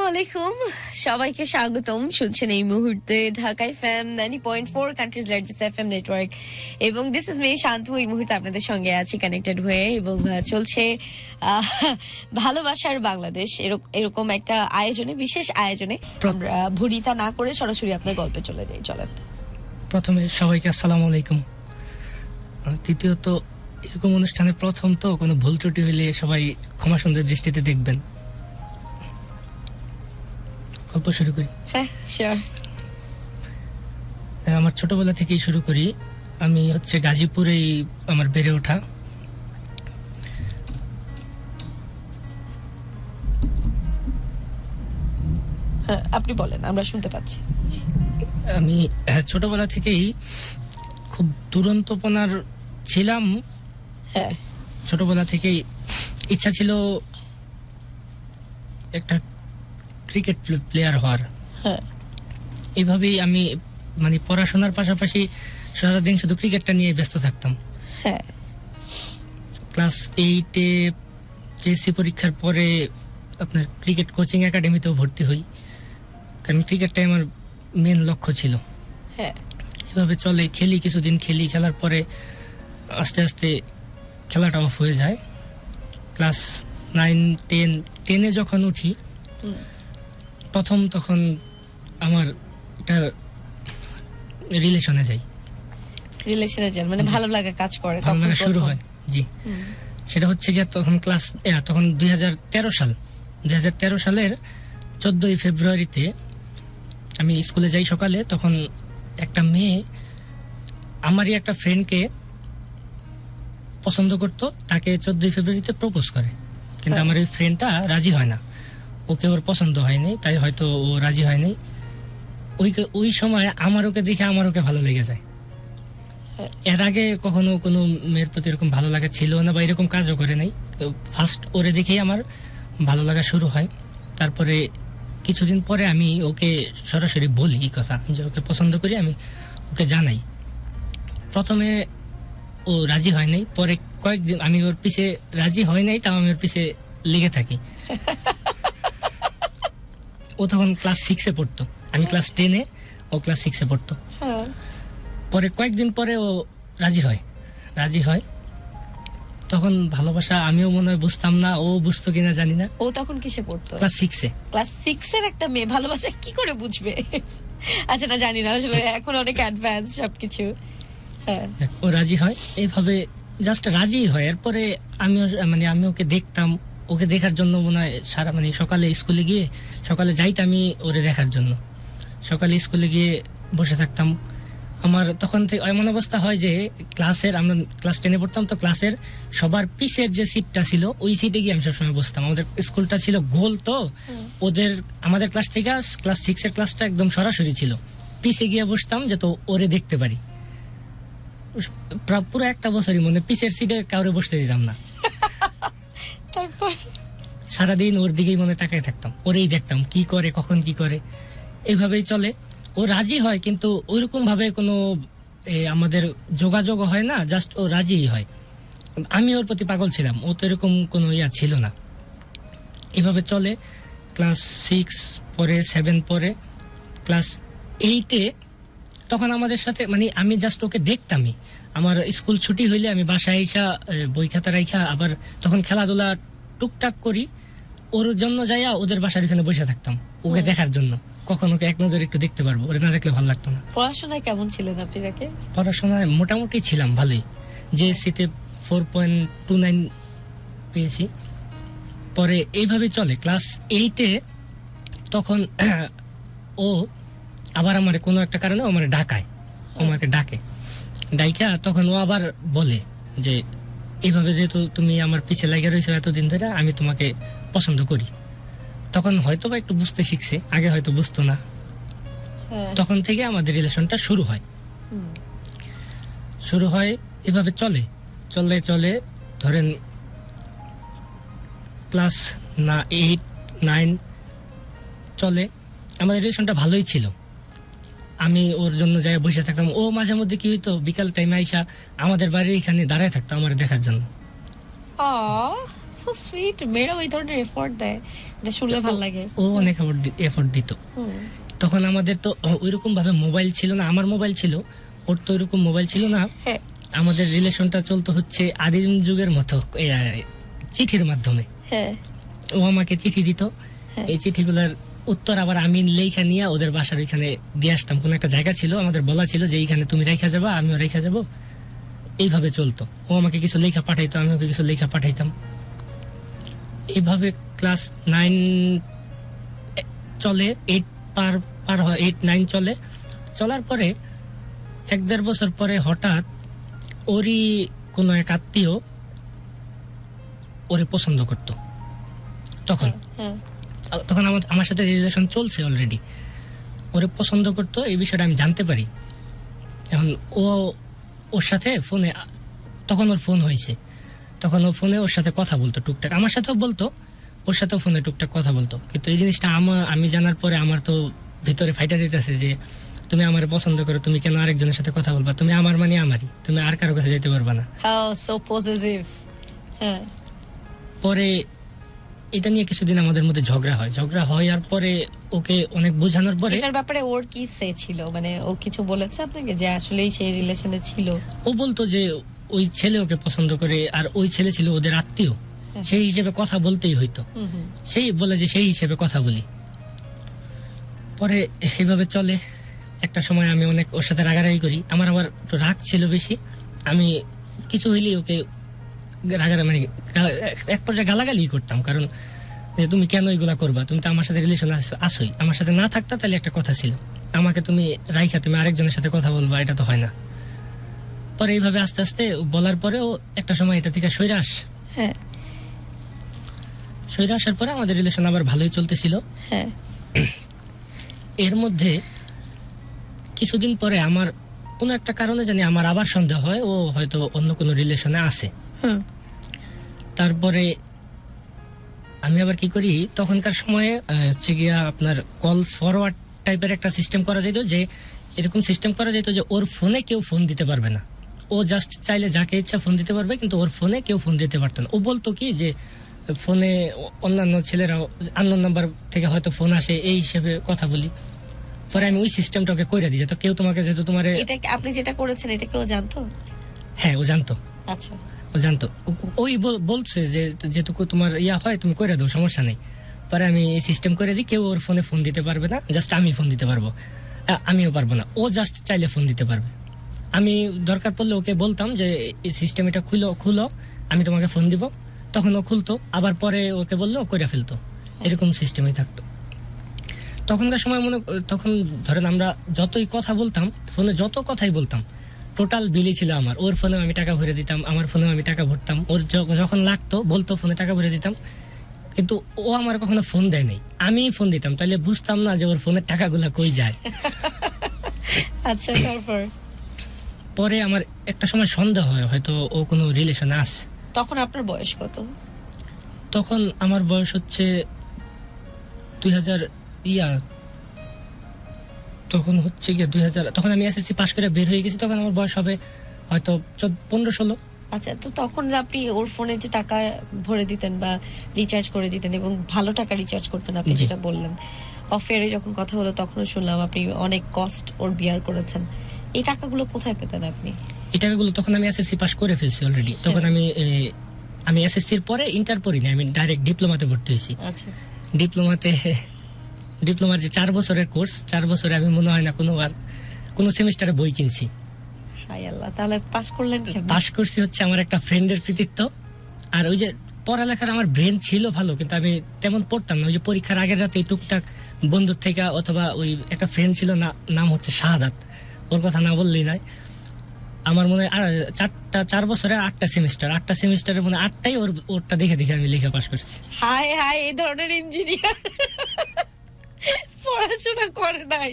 আলাইকুম, সবাইকে স্বাগতম। শুনছেন এই মুহূর্তে Dhaka FM 90.4 countries largest FM network, এবং দিস ইজ মি শান্তু। এই মুহূর্তে আপনাদের সঙ্গে আছি কানেক্টেড হয়ে, এবং চলছে ভালোবাসার বাংলাদেশ এরকম একটা আয়োজনে, বিশেষ আয়োজনে। আমরা ভুরিতা না করে সরাসরি আপনার গল্পে চলে যাই, চলেন। প্রথমে সবাইকে আসসালামু আলাইকুম। দ্বিতীয়ত, এরকম অনুষ্ঠানে প্রথম তো কোনো ভুল ত্রুটি হইলে সবাই ক্ষমা সুন্দর দৃষ্টিতে দেখবেন। গল্প শুরু করি। হ্যাঁ, শিওর। আমার ছোটবেলা থেকেই শুরু করি। আমি হচ্ছে গাজীপুরেই আমার বেড়ে ওঠা। আপনি বলেন, আমরা শুনতে পাচ্ছি। আমি ছোটবেলা থেকেই খুব দুরন্তপনার ছিলাম। হ্যাঁ, ছোটবেলা থেকেই ইচ্ছা ছিল একটা ক্রিকেট প্লেয়ার হওয়ার। হ্যাঁ, এইভাবেই আমি মানে পড়াশোনার পাশাপাশি সারাদিন শুধু ক্রিকেটটা নিয়ে ব্যস্ত থাকতাম। হ্যাঁ। ক্লাস 8-এ জেএসসি পরীক্ষার পরে আপনার ক্রিকেট কোচিং একাডেমিতেও ভর্তি হই, কারণ ক্রিকেটটাই আমার মেন লক্ষ্য ছিল। হ্যাঁ, এভাবে চলে, খেলি, কিছুদিন খেলি। খেলার পরে আস্তে আস্তে খেলাটা অফ হয়ে যায়। ক্লাস 9-10-10-এ যখন উঠি, তখন আমার একটা রিলেশনে যাই। রিলেশনে যান মানে ভালো লাগা কাজ করে, ভালো লাগা শুরু প্রথম। হয়, জি। সেটা হচ্ছে গিয়ে তখন 2013 সালের 14ই ফেব্রুয়ারিতে আমি স্কুলে যাই সকালে। তখন একটা মেয়ে আমারই একটা ফ্রেন্ডকে পছন্দ করত, তাকে 14ই ফেব্রুয়ারিতে প্রপোজ করে, কিন্তু আমার ওই ফ্রেন্ডটা রাজি হয় না। ওকে ওর পছন্দ হয়নি, তাই হয়তো ও রাজি হয়নি। ওই সময় আমার ওকে দেখে আমার ওকে ভালো লেগে যায়। এর আগে কখনো কোনো মেয়ের প্রতি এরকম ভালো লাগা ছিল না, বা এরকম কাজও করে নাই। ফার্স্ট ওরে দেখেই আমার ভালো লাগা শুরু হয়। তারপরে কিছুদিন পরে আমি ওকে সরাসরি বলি এই কথা, যে ওকে পছন্দ করি, আমি ওকে জানাই। প্রথমে ও রাজি হয় নাই, পরে কয়েকদিন আমি ওর পিছে রাজি হয় নাই, তাও আমি ওর পিছে লেগে থাকি। ও তখন ক্লাস 6-এ পড়তো, আমি ক্লাস 10-এ, ও ক্লাস 6-এ পড়তো। পরে কয়েকদিন পরে ও রাজি হয়। তখন ভালোবাসা আমিও মনে হয় বুঝতাম না, ও বুঝতো কিনা জানি না। ও তখন কিসে পড়তো? ক্লাস 6-এ। ক্লাস 6 এর একটা মেয়ে ভালোবাসা কি করে বুঝবে? আচ্ছা, না জানি না আসলে, এখন অনেক অ্যাডভান্স সবকিছু। হ্যাঁ, ও রাজি হয়, এইভাবে জাস্ট রাজি হয়। এরপরে আমি ওকে দেখতাম। ওকে দেখার জন্য মনে হয় সকালে স্কুলে গিয়ে, সকালে যাইতাম আমি ওরে দেখার জন্য। সকালে স্কুলে গিয়ে বসে থাকতাম। আমার তখন থেকে এমন অবস্থা হয় যে আমরা ক্লাস 10-এ পড়তাম, তো ক্লাসের সবার পিছের যে সিটটা ছিল ওই সিটে গিয়ে আমি সবসময় বসতাম। আমাদের স্কুলটা ছিল গোল, তো আমাদের ক্লাস থেকে ক্লাস 6-এর ক্লাসটা একদম সরাসরি ছিল। পিছে গিয়ে বসতাম যে তো ওরে দেখতে পারি। পুরো একটা বছরই পিছের সিটে কাউরে বসতে দিতাম না। তারপর সারাদিন ওর দিকেই তাকায় থাকতাম, ওরেই দেখতাম কি করে, কখন কি করে। এইভাবেই চলে। ও রাজি হয়, কিন্তু ওইরকম ভাবে কোনো আমাদের যোগাযোগ হয় না, জাস্ট ও রাজিই হয়। আমি ওর প্রতি পাগল ছিলাম, ও তো এরকম কোনো ছিল না। এভাবে চলে। ক্লাস 6 পরে, 7 পরে, ক্লাস 8-এ তখন আমাদের সাথে আমি জাস্ট ওকে দেখতামই। আমার স্কুল ছুটি হইলে আমি বাসায় আইসা বই খাতা রাইখা আবার তখন খেলাধুলা টুকটাক করি, ওর জন্য যাইয়া ওদের বাসার এখানে বসে থাকতাম ওকে দেখার জন্য। কখন ওকে এক নজর একটু দেখতে পারবো, ওরে না দেখলে ভালো লাগতো না। পড়াশোনায় কেমন ছিলেন আপনি? পড়াশোনায় মোটামুটি ছিলাম ভালোই। জেএসসিতে 4.29 পেয়েছি। পরে এইভাবে চলে। ক্লাস 8-এ তখন ও আবার আমার কোনো একটা কারণে ও আমার আমাকে ডাকে। ডাইকা তখন ও আবার বলে যে এইভাবে যেহেতু তুমি আমার পিছে লাগিয়ে রয়েছো এতদিন ধরে, আমি তোমাকে পছন্দ করি। তখন হয়তো বা একটু বুঝতে শিখছে, আগে হয়তো বুঝতো না। তখন থেকে আমাদের রিলেশনটা শুরু হয়। এভাবে চলে ধরেন ক্লাস 8-9 চলে। আমাদের রিলেশনটা ভালোই ছিল। আমি ওর জন্য যাই বসে থাকতাম। ও মাঝে মধ্যে কি হইতো, বিকাল টাইমে আইসা আমাদের বাড়ির এখানে দাঁড়ায় থাকতো আমার দেখার জন্য। সো সুইট, মেয়েরাও এই ধরনের এফোর্ট দেয়, এটা শুনলে ভালো লাগে। ও অনেক এফোর্ট দিত। হুম, তখন আমাদের তো ওইরকম ভাবে মোবাইল ছিল না, আমার মোবাইল ছিল, ওর তো ওইরকম মোবাইল ছিল না। হ্যাঁ আমাদের রিলেশনটা চলতো হচ্ছে আদিম যুগের মতো, চিঠির মাধ্যমে। হ্যাঁ ও আমাকে চিঠি দিত, হ্যাঁ। এই চিঠিগুলোর উত্তর আবার আমি লেখা নিয়ে ওদের বাসার ওইখানে দিয়ে আসতাম। কোন একটা জায়গা ছিল, আমাদের বলা ছিল যে এইখানে তুমি রেখা যাবা, আমিও রেখা যাব, এইভাবে চলতো। ও আমাকে কিছু লেখা পাঠাইতো, আমি ওকে কিছু লেখা পাঠাইতাম। এইভাবে ক্লাস 9 চলে, 8 পার হয়, 8-9 চলে। চলার পরে 1-1.5 বছর পরে হঠাৎ ওরই কোনো এক আত্মীয় ওরে পছন্দ করত। তখন হ্যাঁ তখন আমার সাথে রিলেশন চলছে অলরেডি, ওরে পছন্দ করতো, এই বিষয়টা আমি জানতে পারি। এখন ওর সাথে ফোনে, তখন ওর ফোন হয়েছে, তখন ও ফোনে ওর সাথে কথা বলতো টুকটাক, আমার সাথেও বলতো, ওর সাথেও ফোনে টুকটাক কথা বলতো। কিন্তু এই জিনিসটা আমি জানার পরে আমার তো ভিতরে ফাইটা যেতেছে যে তুমি আমার পছন্দ করো, তুমি কেন আরেকজনের সাথে কথা বলবা, তুমি আমার মানে আমারই, তুমি আর কারো কাছে যেতে পারবা না। How so possessive. হ্যাঁ পরে এটা নিয়ে কিছুদিন আমাদের মধ্যে ঝগড়া হয় আর পরে ওকে অনেক বোঝানোর পরে, এটার ব্যাপারে ওর কি সে ছিল, মানে ও কিছু বলেছে আপনাকে যে আসলেই সেই রিলেশনে ছিল? ও বলতো যে ওই ছেলে ওকে পছন্দ করে আর ওই ছেলে ছিল ওদের আত্মীয়, সেই হিসেবে কথা বলতেই হইতো। হুম হুম সেই বলে যে সেই হিসেবে কথা বলি। পরে এইভাবে চলে। একটা সময় আমি অনেক ওর সাথে রাগারাগি করি, আমার আবার একটু রাগ ছিল বেশি, আমি কিছু হইলেই ওকে মানে এক পর্যায়ে গালাগালি করতাম, কারণ যে তুমি কেন এগুলা করবা, তুমি তো আমার সাথে রিলেশন আসোই, আমার সাথে না থাকতা তাহলে একটা কথা ছিল, আমাকে তুমি রাইখা তুমি আরেকজনের সাথে কথা বলবা, এটা তো হয় না। পরে এইভাবে আস্তে আস্তে বলার পরেও একটা সময় এটা থেকে সইরা হ্যাঁ আসার পরে আমাদের রিলেশন আবার ভালোই চলতেছিল। হ্যাঁ এর মধ্যে কিছুদিন পরে আমার কোনো একটা কারণে জানি আমার আবার সন্দেহ হয় ও হয়তো অন্য কোনো রিলেশনে আছে। হুম তারপরে আমি আবার কি করি, তখনকার সময়ে হচ্ছে গিয়া আপনার কল ফরওয়ার্ড টাইপের একটা সিস্টেম করা যেত, যে এরকম সিস্টেম করা যেত যে ওর ফোনে কেউ ফোন দিতে পারবে না, ও জাস্ট চাইলে যাকে ইচ্ছা ফোন দিতে পারবে, কিন্তু ওর ফোনে কেউ ফোন দিতে পারতো না। ও বলতো কি যে ফোনে অন্যান্য ছেলেরা আননোন নাম্বার থেকে হয়তো ফোন আসে, এই হিসেবে কথা বলি। পরে আমি ওই সিস্টেমটাকে কইরা দিই, তো কেউ তোমাকে যেহেতু তোমার, এটা আপনি যেটা করেছেন এটা কেউ জানতো? হ্যাঁ ও জানতো, আচ্ছা ও জানতো, ওই বলছে যে যেটুকু তোমার ইয়া হয় তুমি কইরা দাও, সমস্যা নেই। পরে আমি সিস্টেম করে দিই, কেউ ওর ফোনে ফোন দিতে পারবে না, জাস্ট আমি ফোন দিতে পারবো, আমিও পারবো না, ও জাস্ট চাইলে ফোন দিতে পারবে। আমি দরকার পড়লে ওকে বলতাম যে এই সিস্টেম এটা খুলো, আমি তোমাকে ফোন দিব, তখন ও খুলতো, আবার পরে ওকে বললো ও করে ফেলতো, এরকম সিস্টেমই থাকতো। তখনকার সময় তখন ধরেন আমরা যতই কথা বলতাম, ফোনে যত কথাই বলতাম, টোটাল বিলই ছিল আমার, ওর ফোনেও আমি টাকা ভরে দিতাম, আমার ফোনেও আমি টাকা ভরতাম, ওর যখন লাগতো বলতো ফোনে টাকা ভরে দিতাম, কিন্তু ও আমার কখনো ফোন দেয় নাই, আমি ফোন দিতাম, তাহলে বুঝতাম না যে ওর ফোনের টাকাগুলা কই যায়। আচ্ছা তারপর? পরে আমার একটা সময় সন্দেহ হয় হয়তো ও কোনো রিলেশনে আছে। তখন আপনার বয়স কত? তখন আমার বয়স হচ্ছে 2000 তখন হচ্ছে গিয়ে 2000, তখন আমি এসএসসি পাশ করে বের হয়ে গেছি, তখন আমার বয়স হবে হয়তো 15-16। আচ্ছা, তো তখন আপনি ওর ফোনে যে টাকা ভরে দিতেন বা রিচার্জ করে দিতেন এবং ভালো টাকা রিচার্জ করতেন, আপনি জি। যেটা বললেন, অফেয়ারে যখন কথা হলো তখনও শুনলাম আপনি অনেক কস্ট ওর বিয়ার করেছেন, এই টাকাগুলো কোথায় পেতেন আপনি? এই টাকাগুলো তখন আমি এসএসসি পাশ করে ফেলছি অলরেডি, তখন আমি এসএসসির পরে ইন্টার পড়িনি, আমি ডাইরেক্ট ডিপ্লোমাতে ভর্তি হয়েছি। আচ্ছা ডিপ্লোমার যে 4 বছরের কোর্স, 4 বছরে আমি মনে হয় না কোনো সেমিস্টারে বই কিনছি। হাই আল্লাহ, তাহলে পাস করলেন কেন? পাশ করছি হচ্ছে আমার একটা ফ্রেন্ডের কৃতিত্ব, আর ওই যে পড়ালেখার আমার ব্রেন ছিল ভালো, কিন্তু আমি তেমন পড়তাম না। ওই যে পরীক্ষার আগের রাতে টুকটাক বন্ধুর থেকে, অথবা ওই একটা ফ্রেন্ড ছিল নাম হচ্ছে শাহাদাত, ওর কথা না বললেই নাই। আমার মনে হয় 4 বছরে 8টা সেমিস্টারের মনে 8টাই ওরটা দেখে আমি লেখা পাশ করছি। হাই হাই, এই ধরনের ইঞ্জিনিয়ার পড়াশোনা করে নাই,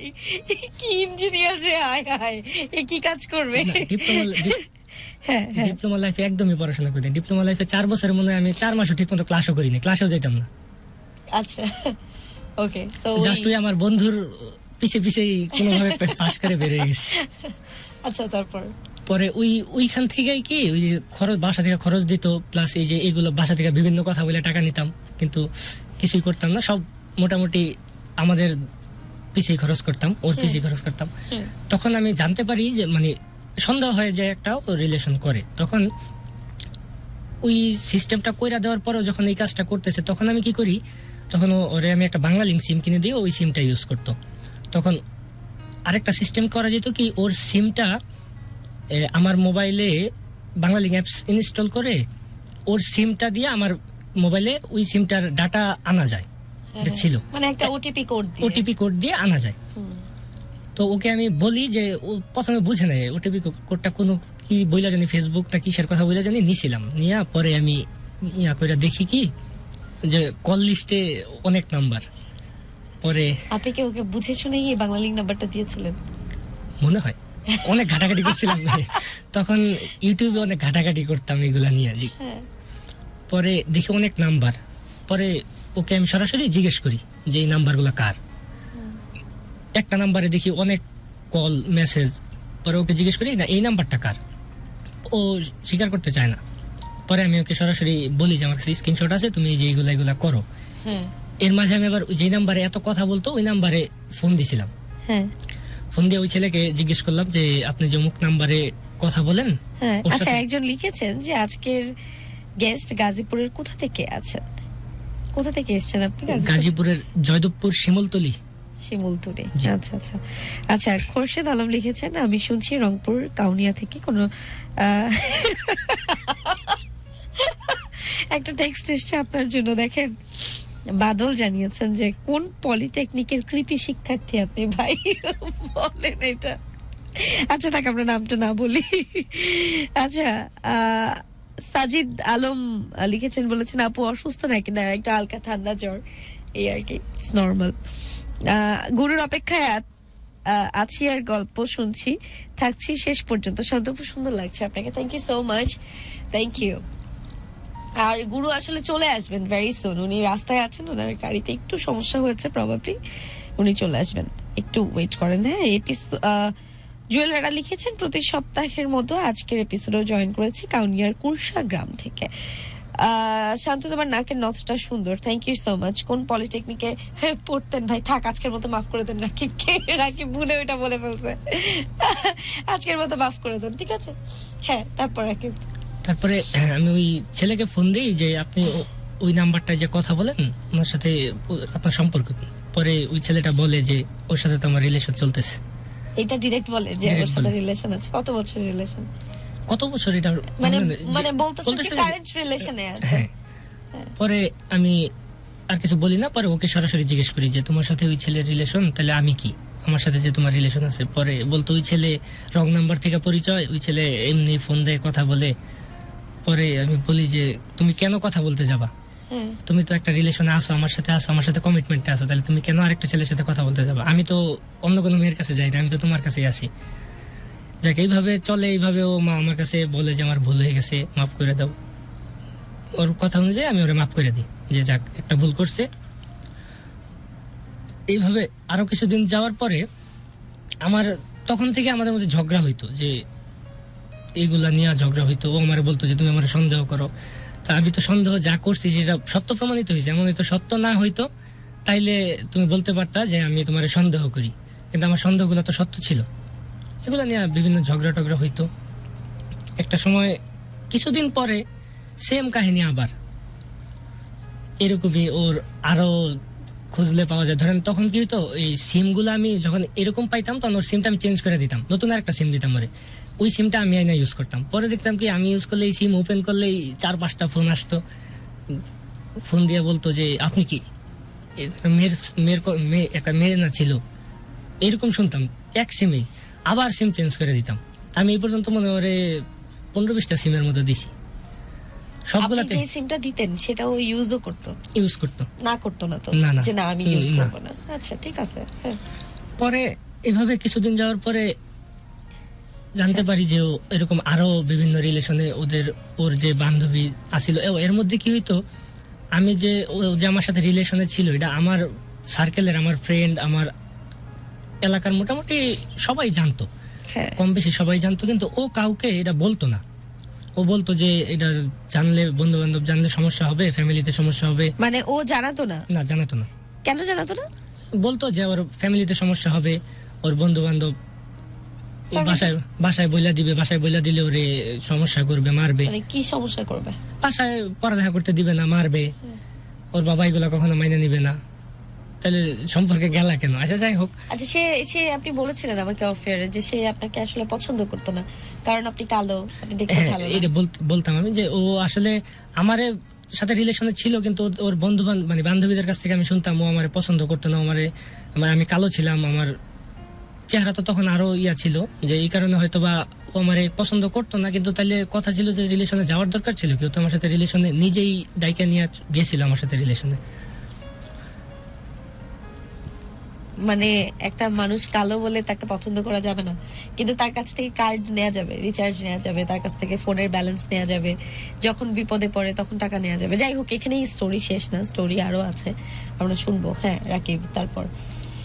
কি ইঞ্জিনিয়ার রে? হাই হাই, এ কি কাজ করবে? হ্যাঁ হ্যাঁ, ডিপ্লোমা লাইফে একদমই পড়াশোনা করি না। ডিপ্লোমা লাইফে 4 বছরের মনে হয় আমি 4 মাসও ঠিক মতো ক্লাসও করিনি, ক্লাসেও যাইতাম না। আচ্ছা ওকে, সো জাস্ট ওই আমার বন্ধুর পিছে কোনোভাবে পাশ করে বেরিয়ে গেছি। আচ্ছা তারপর? পরে ওইখান থেকেই কি ওই যে খরচ, বাসা থেকে খরচ দিত, প্লাস এই যে এগুলো বাসা থেকে বিভিন্ন কথা বলে টাকা নিতাম, কিন্তু কিছুই করতাম না, সব মোটামুটি আমাদের পিছিয়ে খরচ করতাম, ওর পিছিয়ে খরচ করতাম। তখন আমি জানতে পারি যে মানে সন্দেহ হয় যে একটা রিলেশন করে। তখন ওই সিস্টেমটা কইরা দেওয়ার পরেও যখন এই কাজটা করতেছে, তখন আমি কি করি, তখন ওরে আমি একটা বাংলা লিঙ্ক সিম কিনে দিয়ে ওই সিমটা ইউজ করতো। তখন আরেকটা সিস্টেম করা যেত কি, ওর সিমটা আমার মোবাইলে বাংলা লিঙ্ক অ্যাপস ইনস্টল করে ওর সিমটা দিয়ে আমার মোবাইলে ওই সিমটার ডাটা আনা যায়, এটা ছিল মানে একটা ওটিপি কোড দিয়ে আনা যায়। তো ওকে আমি বলি যে, ও প্রথমে বুঝে নেয় ওটিপি কোডটা কোনো কি বইলা জানি, ফেসবুক না কিসের কথা বইলা জানি নিছিলাম, নিয়ে পরে আমি ইয়া করে দেখি কি যে কল লিস্টে অনেক নাম্বার। পরে আপনি কি ওকে বুঝে শুনে এই বাংলা লিঙ্ক নাম্বারটা দিয়েছিলেন? মনে হয় অনেক ঘাটাঘাটি করছিলাম তখন ইউটিউবে অনেক ঘাটাঘাটি করতাম এগুলা নিয়ে। পরে দেখি অনেক নাম্বার, পরে ওকে আমি সরাসরি জিজ্ঞেস করি যে এই নাম্বারগুলো কার। একটা নাম্বারে দেখি অনেক কল মেসেজ, পরে ওকে জিজ্ঞেস করি না এই নাম্বারটা কার, ও স্বীকার করতে চায় না। পরে আমি ওকে সরাসরি বলি যে আমার কাছে স্ক্রিনশট আছে, তুমি যে এইগুলা করো। এর মাঝে আমি আবার যে নাম্বারে এত কথা বলতো ওই নাম্বারে ফোন দিছিলাম। ফোন দিয়ে ওই ছেলেকে জিজ্ঞেস করলাম যে আপনি যে অমুক নাম্বারে কথা বলেন। আচ্ছা, একজন লিখেছেন যে আজকের গেস্ট গাজীপুরের কোথা থেকে আছেন, কোথা থেকে এসেছেন আপনি? গাজীপুরের জয়দেবপুর শিমুলতলি। আচ্ছা আচ্ছা আচ্ছা। খোরশেদ আলম লিখেছেন, আমি শুনছি রংপুর কাউনিয়া থেকে কোনো একটা টেক্সট এসছে আপনার জন্য, দেখেন। বাদল জানিয়েছেন যে কোন পলিটেকনিকের কৃতি শিক্ষার্থী আপনি ভাই, বলেন এটা। আচ্ছা থাক, আমরা নামটা না বলি। আচ্ছা, সাজিদ আলম লিখেছেন, বলেছেন আপু অসুস্থ নাকি? না, একটা হালকা ঠান্ডা জ্বর, এই আর কি, ইটস নর্মাল। গুরুর অপেক্ষায় আছি আর গল্প শুনছি, থাকছি শেষ পর্যন্ত। শান্তপু, সুন্দর লাগছে আপনাকে, thank you so much, thank you. আর গুরু আসলে চলে আসবেন ভেরি সুন, উনি রাস্তায় আছেন, ওনার গাড়িতে একটু সমস্যা হয়েছে, প্রবাবলি উনি চলে আসবেন, একটু ওয়েট করেন। হ্যাঁ, জুয়েল রানা লিখেছেন, প্রতি সপ্তাহের মতো আজকের এপিসোডও জয়েন করেছি কাউনিয়ার কুরসা গ্রাম থেকে। শান্ত, তোমার নাকের নথটা সুন্দর, থ্যাংক ইউ সো মাচ। কোন পলিটেকনিকে পড়তেন ভাই? থাক, আজকের মতো মাফ করে দেন রাকিবকে, রাকিব ভুলে ওইটা বলে ফেলছে, আজকের মতো মাফ করে দেন, ঠিক আছে? হ্যাঁ, তারপর রাকিব। তারপরে আমি ওই ছেলেকে ফোন দিই যে আপনি ওই নাম্বারটা যে কথা বলেন ওনার সাথে আপনার সম্পর্ক কি? পরে ওই ছেলেটা বলে যে ওর সাথে তো আমার রিলেশন চলতেছে। এটা ডাইরেক্ট বলে যে ওর সাথে রিলেশন আছে? কত বছর রিলেশন? কত বছর এটা মানে বলতেছে যে কারেন্ট রিলেশনে আছে। পরে আমি আর কিছু বলি না, পরে ওকে সরাসরি জিজ্ঞেস করি যে তোমার সাথে ওই ছেলের রিলেশন, তাহলে আমি কি, আমার সাথে যে তোমার রিলেশন আছে? পরে বলতো ওই ছেলে রং নাম্বার থেকে পরিচয়, ওই ছেলে এমনি ফোন দিয়ে কথা বলে। পরে আমি বলি যে তুমি কেন কথা বলতে যাবা? তুমি তো একটা রিলেশনে আসো, আমার সাথে আসো, আমার সাথে কমিটমেন্টে আসো, তাহলে তুমি কেন আরেকটা ছেলের সাথে কথা বলতে যাবা? আমি তো অন্য কোনো মেয়ের কাছে যাই না, আমি তো তোমার কাছেই আসি। যাক, এইভাবে চলে, এইভাবে ও মা আমার কাছে বলে যে আমার ভুল হয়ে গেছে, মাফ করে দাও। ওর কথা অনুযায়ী আমি ওরে মাফ করে দিই যে যাক, একটা ভুল করছে। এইভাবে আরো কিছুদিন যাওয়ার পরে আমার তখন থেকে আমাদের মধ্যে ঝগড়া হইতো, যে এইগুলা নিয়ে ঝগড়া হইতো। ও আমার বলতো যে তুমি আমার সন্দেহ করো, তা আমি তো সন্দেহ যা করছি সেটা সত্য প্রমাণিত হয়েছে। এমন হয়তো সত্য না হইতো তাইলে তুমি বলতে পারতা যে আমি তোমার সন্দেহ করি, কিন্তু আমার সন্দেহগুলো তো সত্য ছিল। এগুলো নিয়ে বিভিন্ন ঝগড়া টগড়া হইতো। একটা সময় কিছুদিন পরে সেম কাহিনী আবার এরকমই, ওর আরো খুঁজলে পাওয়া যায়। ধরেন তখন কি হইতো, এই সিমগুলো আমি যখন এরকম পাইতাম তখন ওর সিমটা আমি চেঞ্জ করে দিতাম, নতুন আর একটা সিম দিতাম ওরে। ওই সিমটা আমি আইনা ইউজ করতাম। পরে দেখতাম কি আমি ইউজ করলে এই সিম ওপেন করলেই 4-5টা ফোন আসতো। ফোন দিয়ে বলতো যে আপনি কি একটা মেয়ে না ছিল, এরকম শুনতাম। এক সিমে আবার সিম চেঞ্জ করে দিতাম। আমি এই পর্যন্ত মনে করে 15-20টা সিমের মতো দিছি। সবগুলাতে যে সিমটা দিতেন সেটাও ইউজও করতো? ইউজ করতো না, করতো না তো, না, যে না আমি ইউজ করব না। আচ্ছা, ঠিক আছে। পরে এভাবে কিছুদিন যাওয়ার পরে জানতে পারি যে এরকম আরো বিভিন্ন রিলেশনে ওর যে বান্ধবী আছিল। এর মধ্যে কি হইতো, আমি যে আমার সাথে রিলেশনে ছিল, এটা আমার সার্কেলের, আমার ফ্রেন্ড, আমার এলাকার মোটামুটি সবাই জানতো। হ্যাঁ। কম বেশি সবাই জানতো, কিন্তু ও কাউকে এটা বলতো না। ও বলতো যে এটা জানলে, বন্ধু বান্ধব জানলে সমস্যা হবে, ফ্যামিলিতে সমস্যা হবে। মানে ও জানাতো না? না, জানাতো না। কেন জানাতো না? বলতো যে ওর ফ্যামিলিতে সমস্যা হবে, ওর বন্ধু বান্ধব বাসায় বাসায় বইলা দিবে, বাসায় বইলা দিলে ওরে সমস্যা করবে, মারবে। মানে কি সমস্যা করবে? বাসায় পড়ালেখা করতে দিবে না, মারবে। ওর বাবা এগুলা কখনো মাইনে নিবে না। তাহলে সম্পর্কে গেলা কেন? আচ্ছা, যাই হোক। আচ্ছা, সে আপনি বলেছিলেন আমাকে অফেয়ারে যে সে আপনাকে আসলে পছন্দ করতো না, কারণ আপনি কালো, আপনি দেখতে হ্যাঁ, ভালো না। এটা বলতাম আমি যে ও আসলে আমারে সাথে রিলেশনে ছিল, কিন্তু ওর বন্ধু মানে বান্ধবীদের কাছ থেকে আমি শুনতাম ও আমারে পছন্দ করতো না। আমি কালো ছিলাম, আমার চেহারা তো তখন আরো ছিল, যে এই কারণে হয়তো বা ও আমারে পছন্দ করতো না। কিন্তু তাহলে কথা ছিল যে রিলেশনে যাওয়ার দরকার ছিল, কেউ তো আমার সাথে রিলেশনে নিজেই ডাইকা নিয়ে গেছিল আমার সাথে রিলেশনে। মানে একটা মানুষ কালো বলে তাকে পছন্দ করা যাবে না, কিন্তু তার কাছ থেকে কার্ড নেওয়া যাবে, রিচার্জ নেওয়া যাবে, তার কাছ থেকে ফোনের ব্যালেন্স নেওয়া যাবে, যখন বিপদে পড়ে তখন টাকা নেওয়া যাবে। যাই হোক, এখানেই স্টোরি শেষ না, স্টোরি আরো আছে, আমরা শুনবো। হ্যাঁ রাকিব, তারপর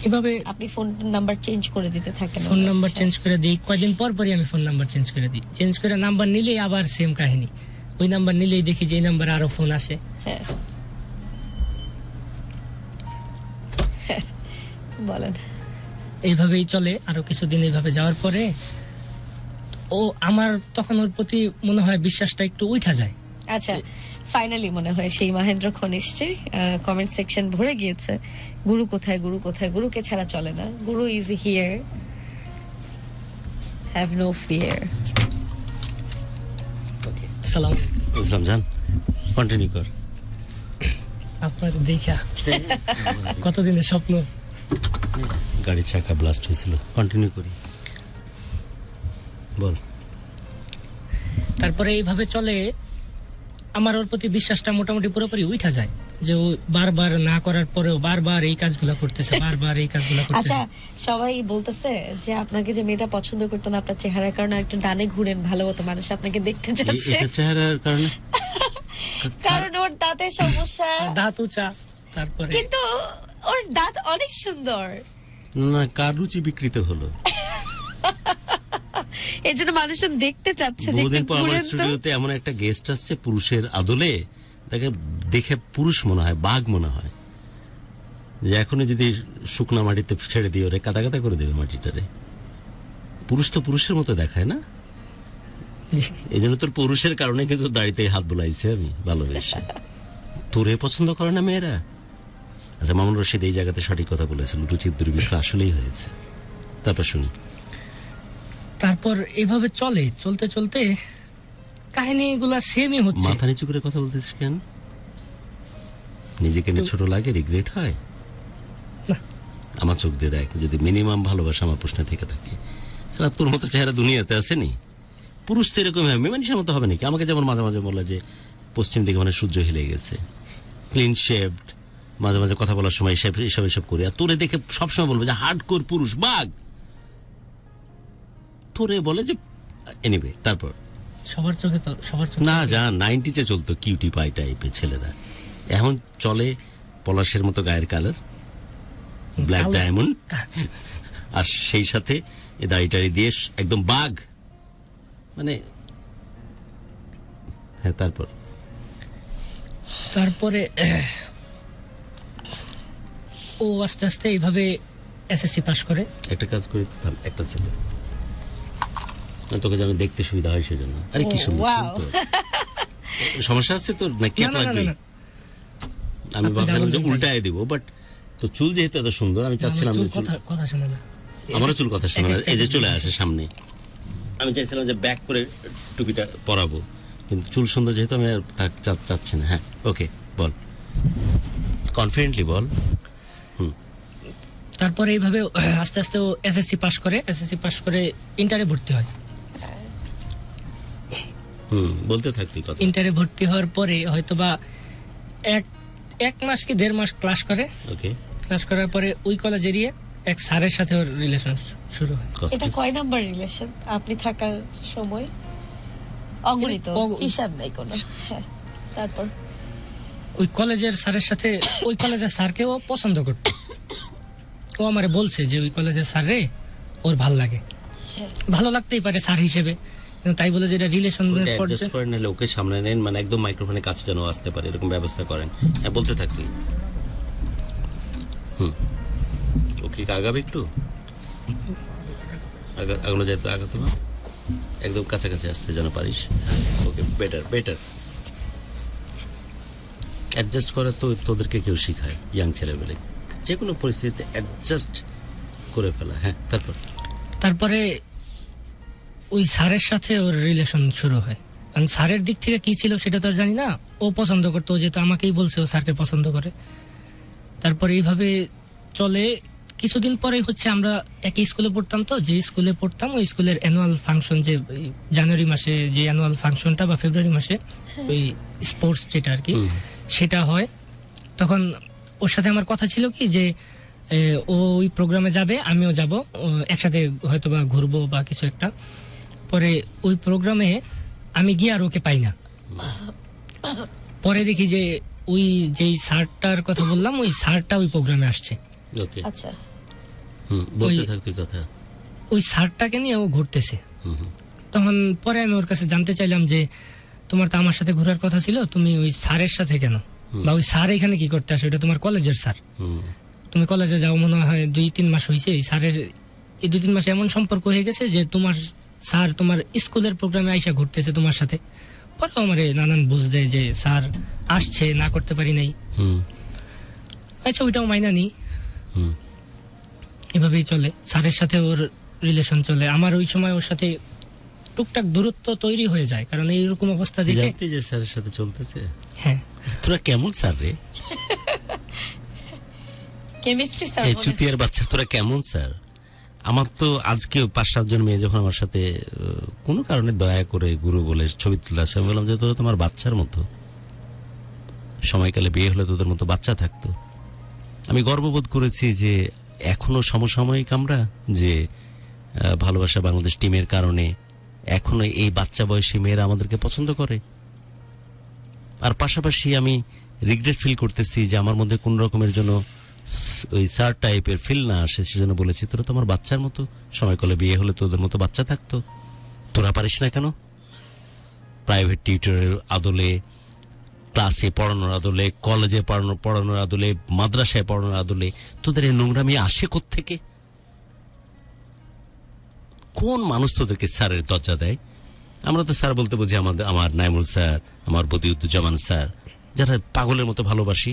এভাবে আপনি ফোন নাম্বার চেঞ্জ করে দিতে থাকেন? ফোন নাম্বার চেঞ্জ করে দিই, কয়েকদিন পর পরই আমি ফোন নাম্বার চেঞ্জ করে দিই। চেঞ্জ করে নাম্বার নিলেই আবার সেম কাহিনী, ওই নাম্বার নিলেই দেখি যে এই নাম্বারে আরো ফোন আসে। হ্যাঁ, বলেন। এইভাবেই চলে আরো কিছুদিন। এইভাবে যাওয়ার পরে ও আমার তখন ওর প্রতি মনে হয় বিশ্বাসটা একটু উঠা যায়। আচ্ছা, ফাইনালি মনে হয় সেই মহেন্দ্র খন এসছে, কমেন্ট সেকশন ভরে গিয়েছে, গুরু কোথায়, গুরু কোথায়, গুরুকে ছাড়া চলে না, guru is here, have no fear. আসসালাম ইসলাম জান, কন্টিনিউ কর। আপনার দেখা কতদিনের স্বপ্ন। গাড়ির চাকা ব্লাস্ট হয়েছিল, কন্টিনিউ করি, বল। তারপরে এইভাবে চলে, আমার ওর প্রতি বিশ্বাসটা মোটামুটি পুরোপুরি উঠা যায়, যে ও বারবার না করার পরেও বারবার এই কাজগুলো করতেছে, বারবার এই কাজগুলো করতেছে। আচ্ছা, সবাই বলতেছে যে আপনাকে যে মেয়েটা পছন্দ করতো না আপনার চেহারার কারণে, একটু ডানে ঘুরেন, ভালো মতো মানুষ আপনাকে দেখতে চাচ্ছে। এটা চেহারার কারণে? কারণ ওর দাঁতের সমস্যা। দাঁত উঁচা, তারপরে কিন্তু ওর দাঁত অনেক সুন্দর, না, কার রুচি বিকৃত হলো? এই জন্য মানুষজন দেখতে চাচ্ছে যে বহুদিন একটু পর আমার ঘুরেন তো। স্টুডিওতে এমন একটা গেস্ট আসছে পুরুষের আদলে, তাকে দেখে পুরুষ মনে হয়, বাঘ মনে হয়, যে এখনই যদি শুকনা মাটিতে ছেড়ে দিয়ে ওরে কাদা কাদা করে দেবে মাটিটারে। পুরুষ তো পুরুষের মতো দেখায় না, এই জন্য তোর পুরুষের কারণে কিন্তু দাড়িতে হাত বোলাইছে আমি ভালোবেসে। তোরে পছন্দ করে না মেয়েরা? আচ্ছা, মামুন রশিদ এই জায়গাতে সঠিক কথা বলেছিল, রুচির দুর্ভিক্ষ আসলেই হয়েছে। তারপর শুনি। তারপর এইভাবে চলতে চলতে কাহিনীগুলা সেমই হচ্ছে। মাথা নিচু করে কথা বলতেছিস কেন? নিজেকে নিয়ে ছোট লাগে, রিগ্রেট হয়? না। আমার চোখ দিয়ে দেখ, যদি মিনিমাম ভালোবাসা আমার প্রশ্নে থেকে থাকে, তাহলে তোর মতো চেহারা দুনিয়াতে আসেনি। পুরুষ তো এরকম হবে, মানুষের মতো হবে নাকি? আমাকে যেমন মাঝে মাঝে বলে যে পশ্চিম দিকে মানে সূর্য হিলে গেছে, ক্লিন শেভড, মাঝে মাঝে কথা বলার সময় এসব করি। আর তোরে দেখে সবসময় বলবে যে হার্ডকোর পুরুষ, বাঘ। তোরে বলে যে এনিওয়ে। তারপর সবার চোখে না, যা 90s চলতো কিউটি পাই টাইপের ছেলেরা, এখন চলে পলাশের মতো গায়ের কালার, ব্ল্যাক ডায়মন্ড, আর সেই সাথে এ দাড়িটারি দিয়ে একদম বাঘ মানে। হ্যাঁ, তারপরে ও আস্তে আস্তে এইভাবে এসএসসি পাশ করে। একটা কাজ করি তো, থাম একটা সেকেন্ড, তোকে যে আমি দেখতে সুবিধা হয় সেজন্য। আরে কি সুন্দর Wow. চুল তোর। সমস্যা আছে তোর না? কেপ না, না, লাগবে? না, না। আমি আপনি ভাবছিলাম যা যে বলবেন উল্টায় দিব, বাট তো চুল যেহেতু এত সুন্দর, আমি চাচ্ছিলাম যে চুল, কথা শোনা না। আমারও চুল কথা শোনা, এই যে চলে আসে সামনে, আমি চাইছিলাম যে ব্যাক করে টুপিটা পরাবো, কিন্তু চুল সুন্দর যেহেতু আমি আর চাচ্ছি না। হ্যাঁ, ওকে, বল, কনফিডেন্টলি বল। তারপরে এইভাবে আস্তে আস্তে ও এসএসসি পাশ করে ইন্টারে ভর্তি হয়। বলতে থাকতি কথা। ইন্টারে ভর্তি হওয়ার পরে হয়তোবা এক মাস কি 1.5 মাস ক্লাস করে। ওকে, ক্লাস করার পরে ওই কলেজেরই এক স্যারের সাথে ওর রিলেশন শুরু হয়। এটা কয় নাম্বার রিলেশন আপনি থাকার সময়? অগণিত, হিসাব নাই কোনো। হ্যাঁ, তারপর ওই কলেজের স্যারের সাথে, ওই কলেজের স্যারকে ও পছন্দ করত। ও আমারে বলছে যে ওই কলেজের স্যার রে ওর ভাল লাগে। ভালো লাগতেই পারে স্যার হিসেবে, কিন্তু তাই বলে যেটা রিলেশনের অ্যাডজাস্ট করে নিলে ওকে সামনে নেন, মানে একদম মাইক্রোফোনের কাছে যেন আসতে পারে এরকম ব্যবস্থা করেন। হ্যাঁ বলতে থাক তুই। ওকে আগাবে একটু, আগানো যায় তো, আগাতে না, একদম কাছাকাছি আসতে যেন পারিস। ওকে বেটার বেটার। অ্যাডজাস্ট করা তো তোদেরকে কেউ শিখায়, ইয়াং ছেলেবেলে যে কোনো পরিস্থিতিতে অ্যাডজাস্ট করে ফেলা। হ্যাঁ তারপরে ওই স্যারের সাথে ওর রিলেশন শুরু হয়। কারণ স্যারের দিক থেকে কি ছিল সেটা তো আর জানি না, ও পছন্দ করতো, ও যেহেতু আমাকেই বলছে ও স্যারকে পছন্দ করে। তারপরে এইভাবে চলে, কিছুদিন পরেই হচ্ছে আমরা একই স্কুলে পড়তাম, তো যে স্কুলে পড়তাম ওই স্কুলের অ্যানুয়াল ফাংশন, যে জানুয়ারি মাসে যে অ্যানুয়াল ফাংশনটা বা ফেব্রুয়ারি মাসে ওই স্পোর্টস যেটা আর কি সেটা হয়, তখন ওর সাথে আমার কথা ছিল কি যে ও ওই প্রোগ্রামে যাবে, আমিও যাব, একসাথে হয়তো বা ঘুরবো বা কিছু একটা। পরে ওই প্রোগ্রামে আমি গিয়ে আর ওকে পাই না। পরে দেখি যে ওই যেই স্যারটার কথা বললাম ওই স্যারটা ওই প্রোগ্রামে আসছে। ওকে আচ্ছা, বলতে থাক তুই কথা। ওই স্যারটাকে নিয়ে ও ঘুরতেছে। তখন পরে আমি ওর কাছে জানতে চাইলাম যে তোমার তো আমার সাথে ঘোরার কথা ছিল, তুমি ওই স্যারের সাথে কেন, বা ওই স্যার এখানে কি করতে আসে, এটা তোমার কলেজের স্যার, তুমি কলেজে যাও মনে হয় 2-3 মাস হয়েছে, এই স্যারের এই 2-3 মাসে এমন সম্পর্ক হয়ে গেছে যে তোমার স্যার তোমার স্কুলের প্রোগ্রামে আইসা ঘুরতেছে তোমার সাথে। পরে আমার নানান বুঝ দেয় যে স্যার আসছে, না করতে পারি নাই। আচ্ছা ওইটাও মাইনা নি, এভাবেই চলে, স্যারের সাথে ওর রিলেশন চলে। আমার ওই সময় ওর সাথে টুকটাক দূরত্ব তৈরি হয়ে যায়, কারণ এইরকম অবস্থা দেখে। জানতে যে স্যারের সাথে চলতেছে। হ্যাঁ তোরা কেমন স্যার রে, কেমিস্ট্রি স্যার, এই চুতিয়ার বাচ্চা, তোরা কেমন স্যার। আমার তো আজকে 5-7 জন মেয়ে যখন আমার সাথে কোনো কারণে দয়া করে গুরু বলে ছবি তুলে আসে, আমি বললাম যে তোরা তোমার বাচ্চার মতো, সময়কালে বিয়ে হলে তোদের মতো বাচ্চা থাকতো। আমি গর্ববোধ করেছি যে এখনো সমসাময়িক আমরা, যে ভালোবাসা বাংলাদেশ টিমের কারণে এখনো এই বাচ্চা বয়সী মেয়েরা আমাদেরকে পছন্দ করে। আর পাশাপাশি আমি রিগ্রেট ফিল করতেছি যে আমার মধ্যে কোন রকমের জন্য ওই স্যার টাইপের ফিল না আসে, সেজন্য বলেছি তোরা তো আমার বাচ্চার মতো, সময়কালে বিয়ে হলে তোদের মতো বাচ্চা থাকতো, তোরা পারিস না কেন? প্রাইভেট টিউটরের আদলে, ক্লাসে পড়ানোর আদলে, কলেজে পড়ানোর আদলে, মাদ্রাসায় পড়ানোর আদলে তোদের এই নোংরামি আসে কোত্থেকে? কোন মানুষ তোদেরকে স্যারের দরজা দেয়? আমরা তো স্যার বলতে বুঝি আমার নাইমুল স্যার, আমার বদিউদ্দুজ্জামান স্যার, যারা পাগলের মতো ভালোবাসি।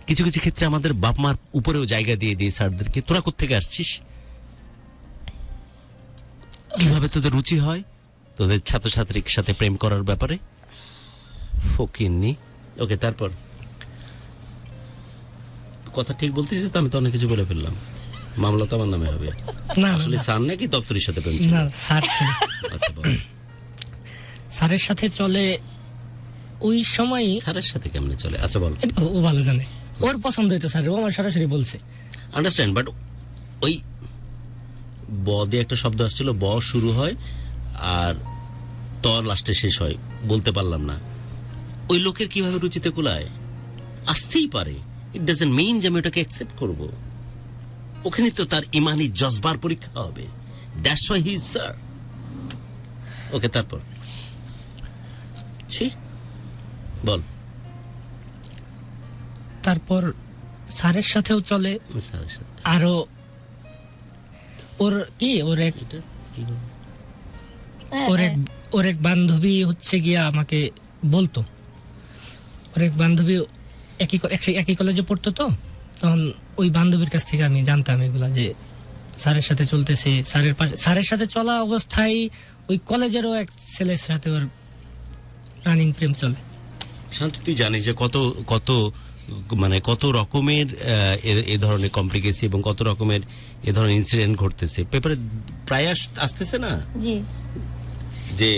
কিছু কিছু ক্ষেত্রে আমাদের বাপ মার উপরেও জায়গা দিয়ে দিয়ে স্যারদেরকে। তোরা কোত্থেকে আসছিস? কিভাবে তোদের রুচি হয় তোদের ছাত্রছাত্রীর সাথে প্রেম করার ব্যাপারে? ফকিন্নি। ওকে তারপর কথা ঠিক বলতেছিস তো? আমি তো অনেক কিছু বলে ফেললাম, মামলা তো আমার নামে হবে। না আসলে স্যার নাকি দপ্তরের সাথে প্রেম ছিল? না, স্যার ছিল। আচ্ছা বল। স্যারের সাথে চলে ওই সময়। স্যারের সাথে কেমনে চলে? আচ্ছা বল। ও ভালো জানে, ওর পছন্দ হইতো স্যার, ও আমার সরাসরি বলছে। আন্ডারস্ট্যান্ড, বাট ওই ব দিয়ে একটা শব্দ আসছিল, ব শুরু হয় আর ত লাস্টে শেষ হয়, বলতে পারলাম না। ওই লোকের কিভাবে রুচিতে কুলায়? আসতেই পারে, ইট ডাজন্ট মিন যে আমি ওটাকে অ্যাকসেপ্ট করব। ওখানে তো তার ইমানি জজবার পরীক্ষা হবে। That's why he is sir. Okay তারপর ছি বল। তারপর স্যারের সাথেও চলে। স্যারের সাথে আরো ওর কি ওর এক এটা কি বল? ওর এক বান্ধবী হচ্ছে গিয়া আমাকে বলতো, ওর এক বান্ধবী একই কলেজে পড়তো, তো তখন ওই বান্ধবীর কাছ থেকে আমি জানতাম এগুলা, যে স্যারের সাথে চলতেছে। স্যারের সাথে চলা অবস্থায় ওই কলেজেরও এক ছেলের সাথে ওর রানিং প্রেম চলে। শান্ত, তুই জানিস যে কত কত মানে কত রকমের এ ধরনের কমপ্লিকেসি এবং কত রকমের এ ধরনের ইনসিডেন্ট ঘটতেছে পেপারে প্রায় আসতেছে না? জি, যে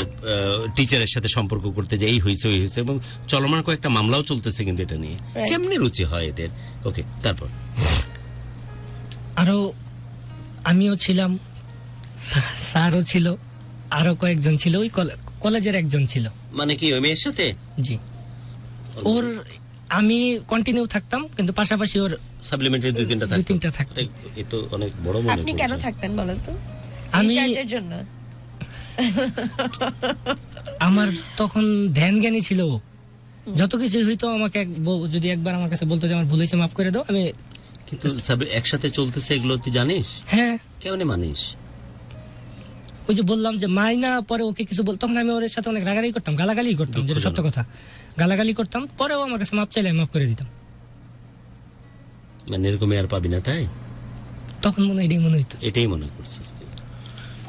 টিচারের সাথে সম্পর্ক করতে যে এই হয়েছে ওই হয়েছে, এবং চলমান কয়েকটা মামলাও চলতেছে কিন্তু এটা নিয়ে। কেমনে রুচি হয় এদের? ওকে তারপর আরো আমিও ছিলাম, স্যারও ছিল, আরো কয়েকজন ছিল, ওই কলেজের একজন ছিল। মানে কি ওই মেয়ের সাথে? জি, ওর আমি কন্টিনিউ থাকতাম, কিন্তু পাশাপাশি ওর সাপ্লিমেন্টারি 2-3টা থাকতো। থাকতো। এ তো অনেক বড় মনে। আপনি কেন থাকতেন বলেন তো? আমি রিচার্জের জন্য আমার তখন ধ্যান জ্ঞানী ছিল ও। যত কিছু হইতো আমাকে যদি একবার আমার কাছে বলতো যে আমার ভুল হয়েছে মাফ করে দাও, আমি কিন্তু সাবরি একসাথে চলতেছে এগুলো তুই জানিস? হ্যাঁ কেমনে মানিস? ওই যে বললাম যে মাইনা পরে ওকে কিছু তখন আমি ওর সাথে অনেক রাগারাগি করতাম, গালাগালি করতাম, যেটা সত্য কথা, গালাগালি করতাম। পরেও আমার কাছে মাপ চাইলে আমি মাফ করে দিতাম। মানে এরকম আর পাবি না, তাই তখন এটাই মনে হইতো। এটাই মনে করছিস তুই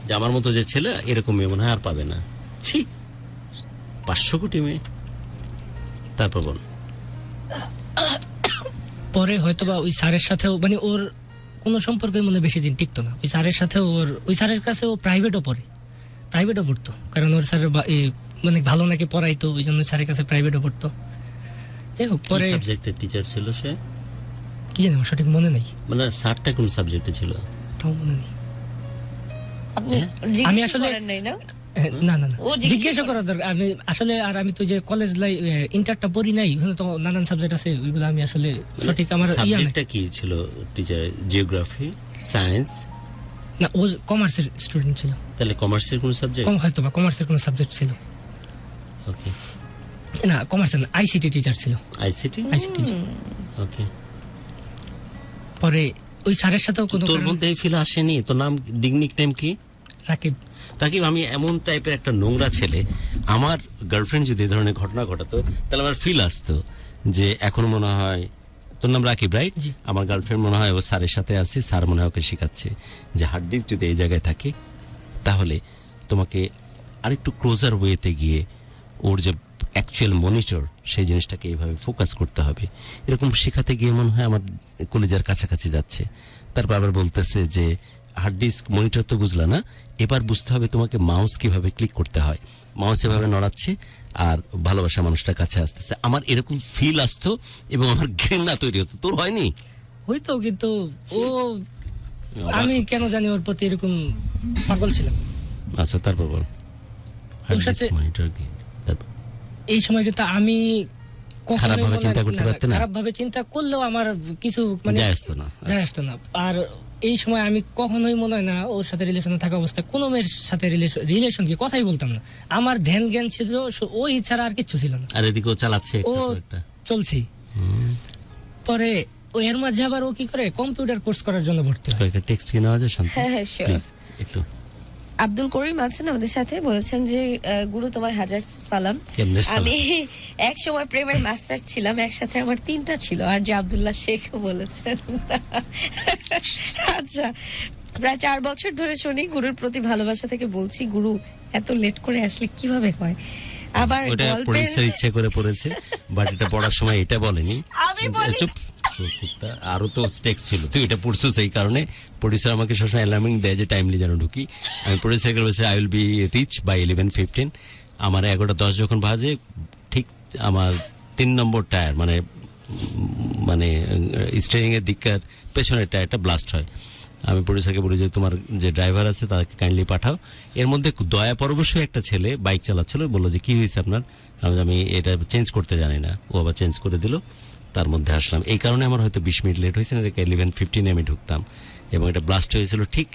যে আমার মতো যে ছেলে এরকম মেয়ে মনে হয় আর পাবে না। ছি, 500 কোটি মেয়ে। তারপর বল। পরে হয়তোবা ওই স্যারের সাথেও মানে ওর কোনো সম্পর্কই মনে বেশি দিন টিকতো না। ওই স্যারের সাথে ওই স্যারের কাছে ও প্রাইভেটও পড়তো, কারণ ওর স্যার মানে ভালো নাকি পড়াইতো, ওই জন্য স্যারের কাছে প্রাইভেটও পড়তো। যাই হোক, পরে সাবজেক্টের টিচার ছিল সে? কি জানি, আমার সঠিক মনে নেই। মানে স্যারটা কোন সাবজেক্টে ছিল তাও মনে নেই। আপনি আমি জিজ্ঞেস আসলে করেন নাই না? না ও জিজ্ঞেস জিজ্ঞাসা করার দরকার। আমি আসলে আমি তো যে কলেজ ইন্টারটা পড়ি নাই, ওখানে তো নানান সাবজেক্ট আছে, ওইগুলো আমি আসলে সঠিক আমার সাবজেক্টটা কি ছিল টিচার? Geography, science? না, ও কমার্সের স্টুডেন্ট ছিল। তাহলে কমার্সের কোন সাবজেক্ট? হয়তোবা কমার্সের কোনো সাবজেক্ট ছিল। ওকে, না কমার্সের না, আইসিটি টিচার ছিল। আইসিটি? ওকে। পরে ওই স্যারের সাথেও কোনো তোর মধ্যে এই ফিল আসেনি? তোর নাম ডিগনিক নেম কি? রাকিব। রাকিব, আমি এমন টাইপের একটা নোংরা ছেলে, আমার গার্লফ্রেন্ড যদি এই ধরনের ঘটনা ঘটাতো তাহলে আমার ফিল আসতো যে এখন মনে হয়, তোর নাম রাকিব রাইট? জি। আমার গার্লফ্রেন্ড মনে হয় ও স্যারের সাথে আছে, স্যার মনে হয় ওকে শেখাচ্ছে যে হার্ড ডিস্ক যদি এই জায়গায় থাকে তাহলে তোমাকে আরেকটু ক্লোজার ওয়েতে গিয়ে ওর যে অ্যাকচুয়াল মনিটর সেই জিনিসটাকে এইভাবে ফোকাস করতে হবে, এরকম শেখাতে গিয়ে মনে হয় আমার কলেজের কাছাকাছি যাচ্ছে। তারপর আবার বলতেছে যে হার্ড ডিস্ক মনিটর তো বুঝলা না, এবার বুঝতে হবে তোমাকে মাউস কিভাবে ক্লিক করতে হয়, মাউস এভাবে নড়াচ্ছে আর ভালোবাসা মানুষটা কাছে আসতেছে। আমার এরকম ফিল আসতো এবং আমার ঘৃণা তৈরি হতো। তোর হয়নি? হয়তো, কিন্তু ও আমি কেন জানি ওর প্রতি এরকম পাগল ছিলাম। আচ্ছা, তারপর বল। হার্ড ডিস্ক সাথে- মনিটর কি? তারপর এই সময় কিন্তু আমি কখনোই খারাপভাবে মনে হয় চিন্তা করতে পারতে না? খারাপভাবে চিন্তা করলেও আমার কিছু মানে যায় আসতো না। যায় আসতো না। আর এই সময় আমি কখনোই মনে হয় না ওর সাথে রিলেশনে থাকা অবস্থায় কোনো মেয়ের সাথে রিলেশন কি কথাই বলতাম না। আমার ধ্যান জ্ঞান ছিল ওই ছাড়া আর কিচ্ছু ছিল না। আর এদিকে ও চালাচ্ছে ও একটা পর একটা। চলছেই। পরে ও এর মাঝে আবার ও কি করে কম্পিউটার কোর্স করার জন্য ভর্তি হয়। কয়েকটা টেক্সট কি নেওয়া যায় শান্ত? হ্যাঁ, হ্যাঁ, sure. প্লিজ একটু। আব্দুল করিম আছেন আমাদের সাথে, বলেছেন যে গুরু তোমার হাজার সালাম। কেমনে সালাম? আমি এক সময় প্রেমের মাস্টার ছিলাম, একসাথে আমার 3টা ছিল। আর যে আব্দুল্লাহ শেখ বলেছেন আচ্ছা, প্রায় 4 বছর ধরে শুনি গুরুর প্রতি ভালোবাসা থেকে বলছি, গুরু এত লেট করে আসলে কিভাবে হয়? আবার ওটা গল্পের প্রডিউসার ইচ্ছে করে পড়েছে, বাট এটা পড়ার সময় এটা বলেনি। আমি বলি- চুপ, কুত্তা, আরো তো টেক্সট ছিল, তুই এটা পড়ছো সেই কারণে প্রডিউসার আমাকে সবসময় অ্যালার্মিং দেয় যে টাইমলি যেন ঢুকি। আমি প্রডিউসারকে বলেছি I will be reach by 11:15। আমার 11:10 যখন বাজে, ঠিক আমার 3 নম্বর টায়ার মানে স্টিয়ারিং এর দিককার পেছনের টায়ারটা ব্লাস্ট হয়। আমি প্রডিউসারকে বলি যে তোমার যে ড্রাইভার আছে তাকে কাইন্ডলি পাঠাও। এর মধ্যে দয়া পরবশ একটা ছেলে বাইক চালাচ্ছিল, বললো যে কি হয়েছে আপনার? আমি এটা চেঞ্জ করতে জানি না। ও আবার চেঞ্জ করে দিল, তার মধ্যে আসলাম। এই কারণে আমার হয়তো 20 মিনিট লেট হয়েছে না, 11:15 আমি ঢুকতাম এবং এটা ব্লাস্ট হয়েছিল ঠিক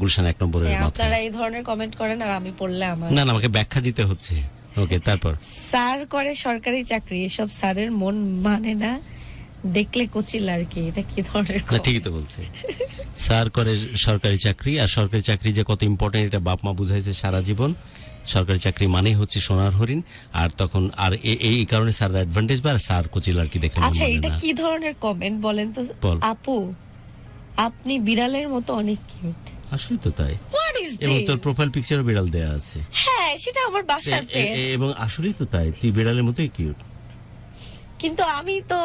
গুলশান 1 নম্বরের হ্যাঁ, মাথায়। আপনারা এই ধরনের কমেন্ট করেন আর আমি পড়লে আমার না, আমাকে ব্যাখ্যা দিতে হচ্ছে। ওকে, তারপর স্যার করে সরকারি চাকরি, এসব স্যারের মন মানে না, দেখলে কচিল আর কি। এটা কি ধরনের না, comment? ঠিকই তো বলছে। স্যার করে সরকারি চাকরি, আর সরকারি চাকরি যে কত ইম্পর্টেন্ট এটা বাপ মা বুঝাইছে সারা জীবন। সরকারি চাকরি মানেই হচ্ছে সোনার হরিণ। আর তখন আর এই কারণে স্যার অ্যাডভান্টেজ বা স্যার কোচিল আর কি দেখে মন আচ্ছা, মানে এটা না। কি ধরনের কমেন্ট বলেন তো? বল। আপু, আপনি বিড়ালের মতো অনেক কিউট। আসলে তো তাই, হোয়াট ইজ এবং দিস? তোর প্রোফাইল পিকচারও বিড়াল দেয়া আছে। হ্যাঁ, সেটা আমার বাসার পেট। এবং আসলেই তো তাই, তুই বিড়ালের মতোই কিউট। কিন্তু আমি তো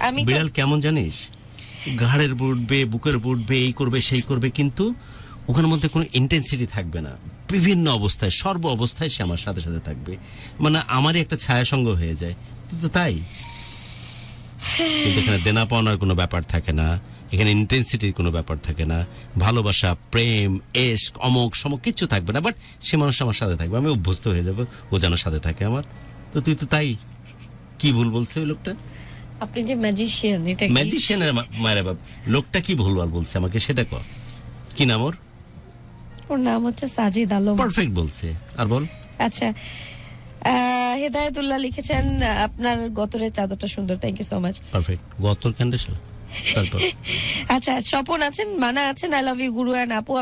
আমি তো বিড়াল কেমন জানিস? ঘাড়ের বুটবে, বুকের বুটবে, এই করবে সেই করবে, কিন্তু ওখানের মধ্যে কোনো ইন্টেন্সিটি থাকবে না। বিভিন্ন অবস্থায়, সর্ব অবস্থায় সে আমার সাথে সাথে থাকবে, মানে আমারই একটা ছায়া সঙ্গ হয়ে যায়। তুই তো তাই। কিন্তু এখানে দেনা পাওনার কোনো ব্যাপার থাকে না, এখানে ইন্টেন্সিটির কোনো ব্যাপার থাকে না, ভালোবাসা, প্রেম, এশক, অমক সমক কিচ্ছু থাকবে না। বাট সে মানুষ আমার সাথে থাকবে, আমি অভ্যস্ত হয়ে যাব ও যেন সাথে থাকে আমার। তো তুই তো তাই। কি ভুল বলছে ওই লোকটা? আপনি যে ম্যাজিশিয়ান, এটা কি? ম্যাজিশিয়ানের মায়ের বাপ, লোকটা কি ভুলভাল বলছে আমাকে সেটা কর। কি নাম ওর? ওর নাম হচ্ছে সাজিদ আলম। পারফেক্ট বলছে। আর বল। আচ্ছা, হেদায়েতুল্লাহ লিখেছেন আপনার গতরের চাদরটা সুন্দর, thank you so much. Perfect. গতর কন্ডিশন। তারপর আচ্ছা, স্বপন আছেন, মানা আছেন, আই লাভ ইউ গুরু অ্যান্ড আপু,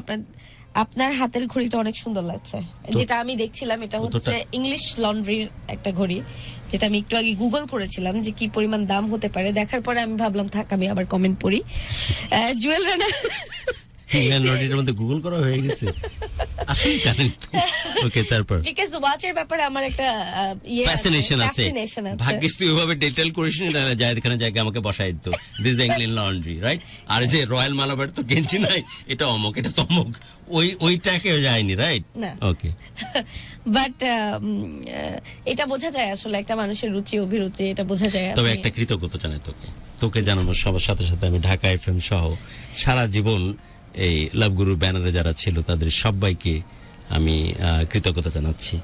আপনার হাতের ঘড়িটা অনেক সুন্দর লাগছে। যেটা আমি দেখছিলাম এটা হচ্ছে ইংলিশ লন্ড্রির একটা ঘড়ি, যেটা আমি একটু আগে গুগল করেছিলাম যে কি পরিমাণ দাম হতে পারে। দেখার পরে আমি ভাবলাম থাক আমি আবার কমেন্ট পড়ি। জুয়েল রানা লন্ড্রির মধ্যে গুগল করা হয়ে গেছে আসলে জানেন তো। ওকে, তারপর বিকজ ওয়াচের ব্যাপারে আমার একটা ফ্যাসিনেশন আছে। ভাগ্যিস তুই ওইভাবে ডিটেইল করিস না, যায় এখানে জায়গা আমাকে বসাই দিত দিস ইংল্যান্ড লন্ড্রি, রাইট? আর যে রয়্যাল মালাবার তো গেঞ্জি নাই, এটা অমুক, এটা তমুক, ওইটাকে যায়নি, রাইট? ওকে, বাট এটা বোঝা যায় আসলে একটা মানুষের রুচি অভিরুচি, এটা বোঝা যায়। তবে একটা কৃতজ্ঞতা জানাই তোকে জানানোর সবার সাথে সাথে আমি ঢাকা এফএম সহ সারা জীবন এই লাভ গুরুর ব্যানারে যারা ছিল তাদের সবাইকে আমি কৃতজ্ঞতা জানাচ্ছি।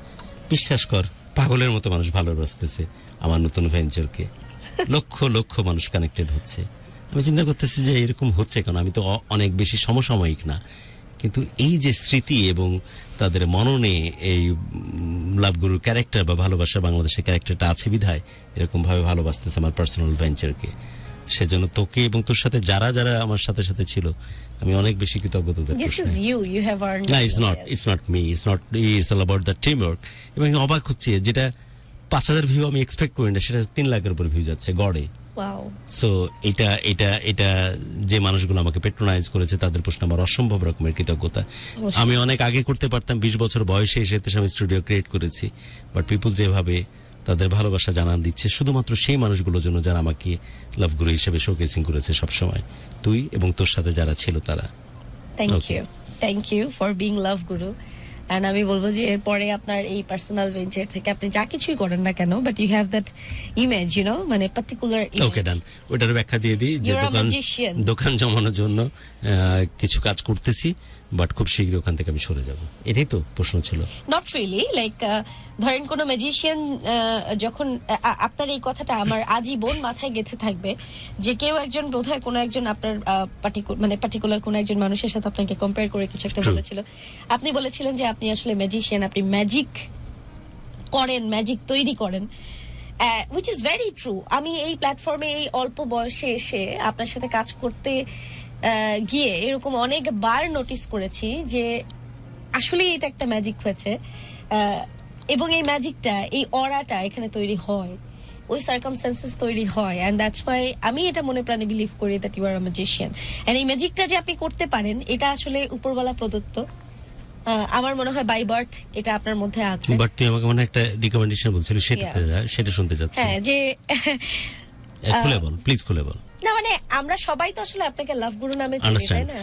বিশ্বাস কর, পাগলের মতো মানুষ ভালোবাসতেছে আমার নতুন ভেঞ্চারকে। লক্ষ লক্ষ মানুষ কানেক্টেড হচ্ছে। আমি চিন্তা করতেছি যে এরকম হচ্ছে কারণ আমি তো অনেক বেশি সমসাময়িক না, কিন্তু এই যে স্মৃতি এবং তাদের মননে এই লাভগুরুর ক্যারেক্টার বা ভালোবাসা বাংলাদেশের ক্যারেক্টারটা আছে বিধায় এরকম ভাবে ভালোবাসতেছে আমার পার্সোনাল ভেঞ্চারকে। সেজন্য তোকে এবং তোর সাথে যারা যারা আমার সাথে সাথে ছিল আমি অনেক বেশি কৃতজ্ঞতা দেব। It's all about the teamwork. এবং অবাক হচ্ছে যেটা 5,000 ভিউ আমি এক্সপেক্ট করি না, সেটা 3 লাখের উপর ভিউ যাচ্ছে গড়ে। সো এটা যে মানুষগুলো আমাকে পেট্রোনাইজ করেছে তাদের প্রশ্ন আমার অসম্ভব রকমের কৃতজ্ঞতা। আমি অনেক আগে করতে পারতাম, 20 বছর বয়সে এসে আমি স্টুডিও ক্রিয়েট করেছি, বাট পিপল যেভাবে তাদের ভালোবাসা জানান দিচ্ছে শুধুমাত্র সেই মানুষগুলোর জন্য যারা আমাকে লাভ গুরু হিসেবে শোকেসিং করেছে সবসময়, তুই এবং তোর সাথে যারা ছিল তারা। Thank you for being love Guru. And আমি বলবো যে এরপরে আপনার এই পার্সোনাল ভেঞ্চার থেকে আপনি যা কিছুই করেন না কেন, but you have that image, you know, মানে পার্টিকুলার ইমেজ। Okay, done. ওটার ব্যাখ্যা দিয়ে দিই যে দোকান জমানোর জন্য কিছু কাজ করতেছি, বাট খুব শীঘ্রই ওখান থেকে আমি সরে যাব। এটাই তো প্রশ্ন ছিল। নট রিয়েলি, লাইক ধরেন কোনো ম্যাজিশিয়ান যখন আপনার এই কথাটা আমার আজীবন মাথায় গেঁথে থাকবে যে কেউ একজন বোধহয় কোনো একজন আপনার পার্টিকুলার কোনো একজন মানুষের সাথে আপনাকে কম্পেয়ার করে কিছু একটা বলেছিল। আপনি বলেছিলেন যে আপনি আসলে ম্যাজিশিয়ান, আপনি ম্যাজিক করেন, ম্যাজিক তৈরি করেন, which is very true. আমি এই প্ল্যাটফর্মে এই অল্প বয়সে এসে আপনার সাথে কাজ করতে গিয়ে এরকম অনেকবার নোটিস করেছি যে আসলে এটা একটা ম্যাজিক হয়েছে, এবং এই ম্যাজিকটা, এই অরাটা এখানে তৈরি হয়, ওই সার্কামস্ট্যান্সেস তৈরি হয়, এন্ড দ্যাটস ওয়াই আমি এটা মনে প্রাণে বিলিভ করি that you are a magician. And এই ম্যাজিকটা যে আপনি করতে পারেন এটা আসলে উপরওয়ালা প্রদত্ত। আমার মনে হয় বাই বার্থ এটা আপনার মধ্যে আছে। বাট তুই আমাকে মনে একটা রিকমেন্ডেশন বলছিলি, সেটা শুনতে যাচ্ছি। হ্যাঁ, যে খুলে বল, প্লিজ খুলে বল। না মানে আমরা সবাই তো আসলে আপনাকে লাভ গুরু নামে চিনি, তাই না?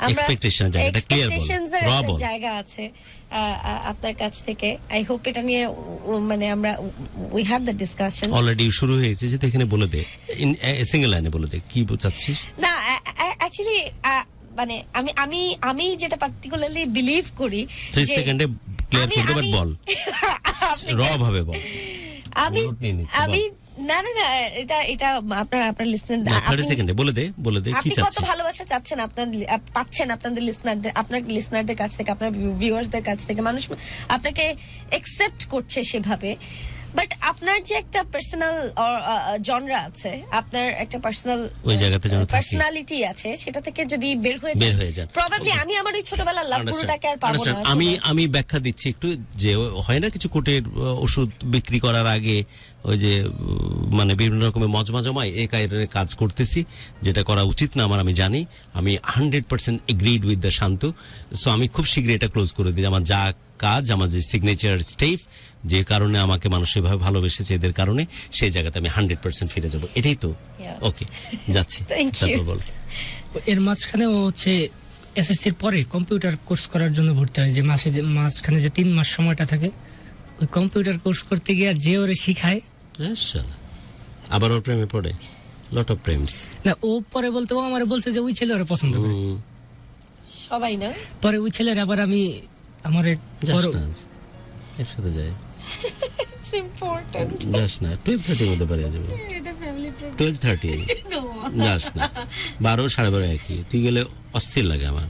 এক্সপেকটেশনের জায়গাটা ক্লিয়ার বল, জায়গা আছে আপনার কাছ থেকে। আই হোপ এটা নিয়ে মানে আমরা we had the discussion already শুরু হয়েছে, যে এখানে বলে দে, ইন সিঙ্গেল লাইনে বলে দে কি বোঝাচ্ছিস। না অ্যাকচুয়ালি মানে আমি যেটা পার্টিকুলারলি বিলিভ করি, 3 সেকেন্ডে ক্লিয়ার করতে পার, বল র ভাবে বল। আমি না এটা আপনার লিসনার 30 সেকেন্ডে বলে দে কি চাচ্ছিস, কত ভালোবাসা চাচ্ছেন পাচ্ছেন আপনাদের লিসনারদের, আপনার লিসনারদের কাছ থেকে, আপনার ভিউয়ার্সদের কাছ থেকে। মানুষ আপনাকে অ্যাকসেপ্ট করছে সেভাবে, বাট আপনার যে একটা পার্সোনাল জনরা আছে, আপনার একটা পার্সোনাল ওই জায়গাতে যেন পার্সোনালিটি আছে, সেটা থেকে যদি বের হয়ে যায় প্রবাবলি আমি আমার ওই ছোটবেলার লাভ গুরুটাকে আর পাবো না। আমি ব্যাখ্যা দিচ্ছি একটু, যে হয় না কিছু কোটের ওষুধ বিক্রি করার আগে ওই যে মানে বিভিন্ন রকমের মজমা জমায়, এই কাজ করতেছি, যেটা করা উচিত না আমার, আমি জানি। আমি 100% এগ্রিড উইথ দ্য শান্ত। সো আমি খুব শীঘ্রই এটা ক্লোজ করে দিই। আমার যা কাজ, আমার যে সিগনেচার স্টেপ, যে কারণে আমাকে মানুষ এভাবে ভালোবেসেছে, এদের কারণে সেই জায়গাতে আমি 100% ফিরে যাব। এটাই তো? ওকে, যাচ্ছি। তারপর বল। এর মাঝখানে ও হচ্ছে এসএসসির পরে কম্পিউটার কোর্স করার জন্য ভর্তি হয়, যে মাঝখানে যে 3 মাস সময়টা থাকে, ওই কম্পিউটার কোর্স করতে গিয়ে যে ওরে শিখায়, আবার ওর প্রেমে পড়ে। লট অফ প্রেমস। না, ও পরে বলতে ও আমারে বলছে যে ওই ছেলে ওরা পছন্দ করে, সবাই না। পরে ওই ছেলের আবার আমি আমার এর সাথে যাই, ইটস ইম্পর্টেন্ট। যাস না, 12:30 মধ্যে পারে যাবে। এটা ফ্যামিলি প্রবলেম। 12:30 যাস না, 12 12:30 একই। তুই গেলে অস্থির লাগে আমার।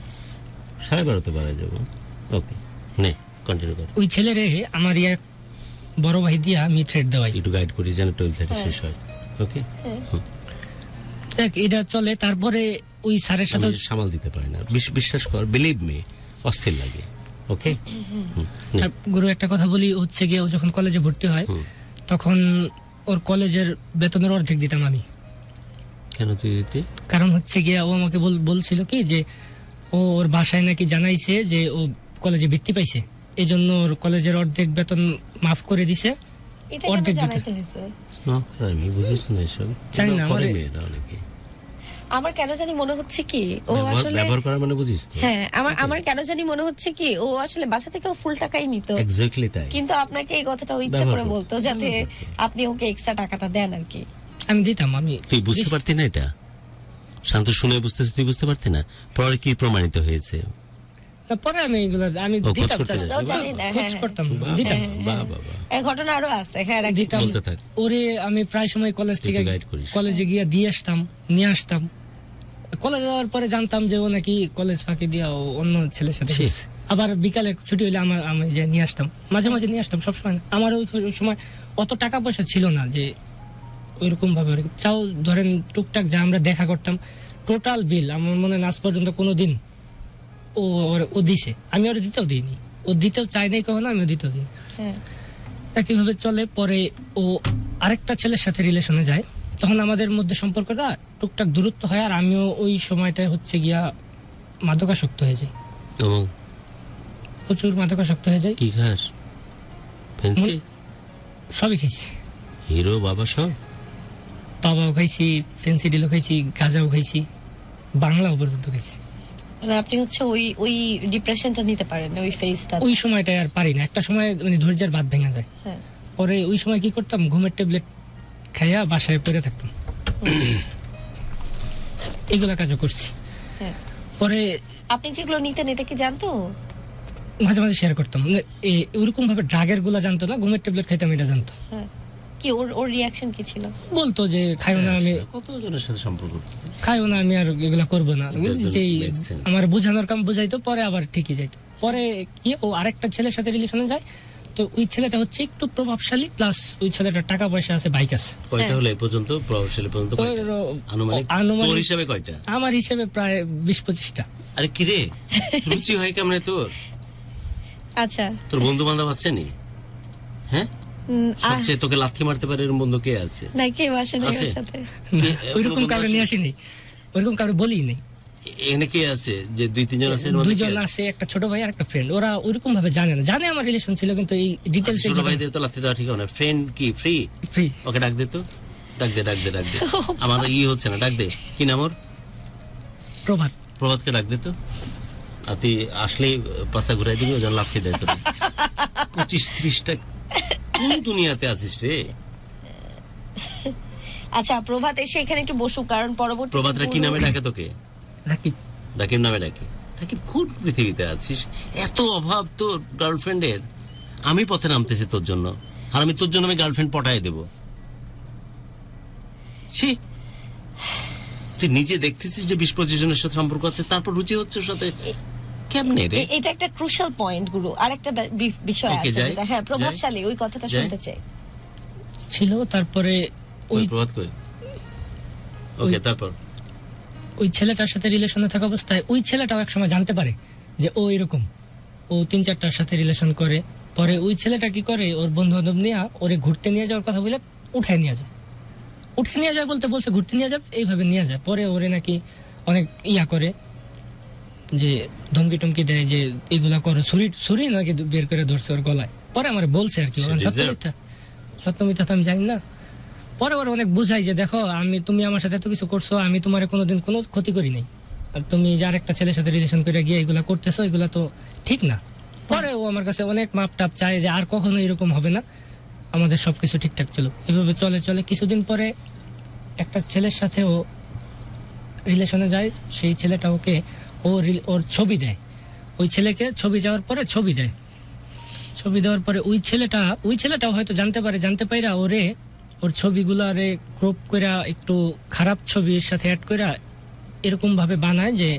12:30 বাড়া যাবো। ওকে, নে কন্টিনিউ কর। ওই ছেলেরে আমার এক বড় ভাই দিয়া আমি থ্রেড দেওয়াই, একটু গাইড করি যেন 12:30 শেষ হয়। ওকে, দেখ এটা চলে। তারপরে ওই স্যারের সাথে আমি সামাল দিতে পারি না, বিশ্বাস কর, বিলিভ মি, অস্থির লাগে। ওকে, আর গুরু একটা কথা বলি, হচ্ছে গিয়ে ও যখন কলেজে ভর্তি হয় তখন ওর কলেজের বেতনের অর্ধেক দিতাম আমি। কেন তুই দিতে? কারণ হচ্ছে গিয়ে ও আমাকে বলছিল কি যে ও ওর বাসায় নাকি জানাইছে যে ও কলেজে বৃত্তি পাইছে, এই জন্য ওর কলেজের অর্ধেক বেতন মাফ করে দিছে। এটা কেন অর্ধেক দিতে জানাইতে হয়েছে? না আমি বুঝিস না এসব, চাই না করে আমারে। মেয়েরা অনেকে আমার কেন জানি মনে হচ্ছে কি ও আসলে ব্যবহার করা মানে বুঝিস তো। হ্যাঁ, আমার কেন জানি মনে হচ্ছে কি ও আসলে বাসা থেকে ফুল টাকাই নিত, এক্স্যাক্টলি তাই। কিন্তু আপনাকে এই কথাটা ও ইচ্ছা করে বলতো যাতে আপনি ওকে এক্সট্রা টাকাটা দেন আর কি। আমি দিতাম। আমি তুই বুঝতে পারতি না এটা? শান্ত শুনে বুঝতেছিস, তুই বুঝতে পারতি না? পরে কি প্রমাণিত হয়েছে? না, পরে আমি এগুলো আমি ও, খোঁজ দিতাম, করতে চেষ্টা- যাস? জানি না, খোঁজ হ্যাঁ, করতাম, বাহ, দিতাম। বাহ, বাহ, বাহ। এই ঘটনা আরো আছে, হ্যাঁ রাখি। দিতাম। বলতে থাক। ওরে আমি প্রায় সময় কলেজ তুই থেকে তো guide করিস। কলেজে গিয়ে দিয়ে আসতাম, নিয়ে আসতাম। কলেজে যাওয়ার পরে জানতাম যে ও নাকি কলেজ ফাঁকি দিয়া ও অন্য ছেলের সাথে ছি। গেছে। আবার বিকালে ছুটি হলে আমি যে নিয়ে আসতাম, মাঝে মাঝে নিয়ে আসতাম, সবসময় না। আমার ওই সময় অত টাকা পয়সা ছিল না যে ওইরকম ভাবে চাও ধরেন টুকটাক যা আমরা দেখা করতাম, টোটাল বিল আমার মনে হয় না আজ পর্যন্ত কোনো দিন ও দিছে। আমি ওর দিতেও দিইনি, ও দিতেও চাই নাই কখনো, আমিও দিতেও দিইনি। হ্যাঁ, একইভাবে চলে। পরে ও আরেকটা ছেলের সাথে রিলেশনে যায়, তখন আমাদের মধ্যে সম্পর্কটা টুকটাক দূরত্ব হয়। আর আমিও ওই সময়টায় হচ্ছে গিয়া মাদকাসক্ত হয়ে যাই, এবং প্রচুর মাদকাসক্ত হয়ে যাই। কি খাস? ফ্যান্সি, সবই খাইছি, হিরো, বাবা সব? বাবাও খাইছি, ফেন্সি ডিলও খাইছি, গাঁজাও খাইছি, বাংলাও পর্যন্ত খাইছি। মানে আপনি হচ্ছে ওই ডিপ্রেশনটা নিতে পারেন না, ওই ফেজটা। ওই সময়টায় আর পারি না, একটা সময় মানে ধৈর্যের বাদ ভেঙে যায়। হ্যাঁ, পরে ওই সময় কি করতাম, ঘুমের ট্যাবলেট খাইয়া বাসায় পড়ে থাকতাম, এগুলা কাজও করছি। হ্যাঁ। পরে আপনি যেগুলো নিতেন এটা কি জানতো? মাঝে মাঝে শেয়ার করতাম, মানে ওরকম ভাবে ড্রাগের গুলা জানতো না, ঘুমের ট্যাবলেট খাইতাম এটা জানতো। হ্যাঁ, কি ওর রিয়াকশন কি ছিল? বলতো যে খাইও না, আমি কতজনের সাথে সম্পর্ক করতেছি? খাইও না, আমি আর এগুলা করবো না। doesn't যেই make sense. আমার বোঝানোর কাম বুঝাইতো, পরে আবার ঠিকই যাইতো। পরে কি ও আরেকটা ছেলের সাথে রিলেশনে যায়, তো ওই ছেলেটা হচ্ছে একটু প্রভাবশালী, প্লাস ওই ছেলেটার টাকা পয়সা আছে, বাইক আছে। কয়টা হলো এই পর্যন্ত, প্রভাবশালী পর্যন্ত কয়টা? আনুমানিক আনুমানিক- তোর হিসাবে কয়টা? আমার হিসেবে প্রায় 20-25টা। আরে কি রে, রুচি হয় কেমনে তোর? আচ্ছা, তোর বন্ধু বান্ধব আছে নি? হ্যাঁ, সবচেয়ে তোকে লাথি মারতে পারে এরকম বন্ধু কে আছে? না কেউ আসে না আছে? ওর সাথে। ওইরকম কাউকে নিয়ে আসি নেই, ওইরকম কাউকে বলি নেই। এখানে কে আছে যে 2-3 জন আছে? এর মধ্যে কে দুইজন আছে? আছে, একটা ছোট ভাই আর একটা ফ্রেন্ড। ওরা ওইরকম ভাবে জানে না, জানে আমার রিলেশন ছিল, কিন্তু এই ডিটেলস আচ্ছা, ছোট ভাই দিয়ে তো লাথি দেওয়া ঠিক হবে না। ফ্রেন্ড কি ফ্রি? ফ্রি। ওকে ডাক দে তো, ডাক দে। আমার হচ্ছে না, ডাক দে। কি নাম ওর? প্রভাত। প্রভাতকে ডাক দে তো। আর তুই আসলেই পাশা ঘুরাই দিবি, ওজন লাথি দেয় তোর। 25-30টা কোন দুনিয়াতে আছিস রে? আচ্ছা, প্রভাত এসে এখানে একটু বসুক, কারণ পরবর্তী প্রভাতরা কি নামে ডাকে তোকে? রাকিব। রাকিব নামে ডাকে। রাকিব কোন পৃথিবীতে আছিস? এত অভাব তোর গার্লফ্রেন্ডের। আমি পথে নামতেছি তোর জন্য, আর আমি তোর জন্য আমি গার্লফ্রেন্ড পটায় দেব। ছি, তুই নিজে দেখতেছিস যে 20-25 জনের সাথে সম্পর্ক আছে, তারপর রুচি হচ্ছে ওর সাথে। কেমনে রে? এটা একটা ক্রুশাল পয়েন্ট গুরু। আরেকটা বিষয় Okay, আছে যাই, যেটা, হ্যাঁ, প্রভাবশালী, ওই কথাটা যাই। শুনতে চাই। ছিল। তারপরে ওই ওই প্রভাত কই? ওকে, তারপর ওই ছেলেটার সাথে রিলেশনে থাকা অবস্থায় ওই ছেলেটাও এক সময় জানতে পারে যে ও এরকম, ও 3-4টার সাথে রিলেশন করে। পরে ওই ছেলেটা কি করে, ওর বন্ধু বান্ধব নিয়ে ওরে ঘুরতে নিয়ে যাওয়ার কথা বলে উঠায় নিয়ে যায়। বলছে ঘুরতে নিয়ে যাবে, এইভাবে নিয়ে যায়। পরে ওরে নাকি অনেক করে, যে ধমকি টমকি দেয় যে এগুলা করো, ছুরি নাকি বের করে ধরছে ওর গলায়। পরে আমার বলছে আর কি, সত্য মিথ্যা তো আমি জানি না। পরে ওরা অনেক বুঝাই যে দেখো, তুমি আমার সাথে এত কিছু করছো, আমি তোমার কোনোদিন কোনো ক্ষতি করি নাই, আর তুমি যার একটা ছেলের সাথে রিলেশন করে গিয়ে এগুলা করতেছো, এগুলা তো ঠিক না। পরে ও আমার কাছে অনেক মাপ টাপ চায় যে আর কখনো এরকম হবে না, আমাদের সবকিছু ঠিকঠাক চলো। এভাবে চলে কিছুদিন পরে একটা ছেলের সাথে ও রিলেশনে যায়। সেই ছেলেটা ওকে ওর ছবি দেয়, ওই ছেলেকে ছবি যাওয়ার পরে ছবি দেওয়ার পরে ওই ছেলেটাও হয়তো জানতে পাইরা ওর ছবিগুলারে ক্রপ কইরা একটু খারাপ ছবির সাথে অ্যাড কইরা এরকম ভাবে বানায় যে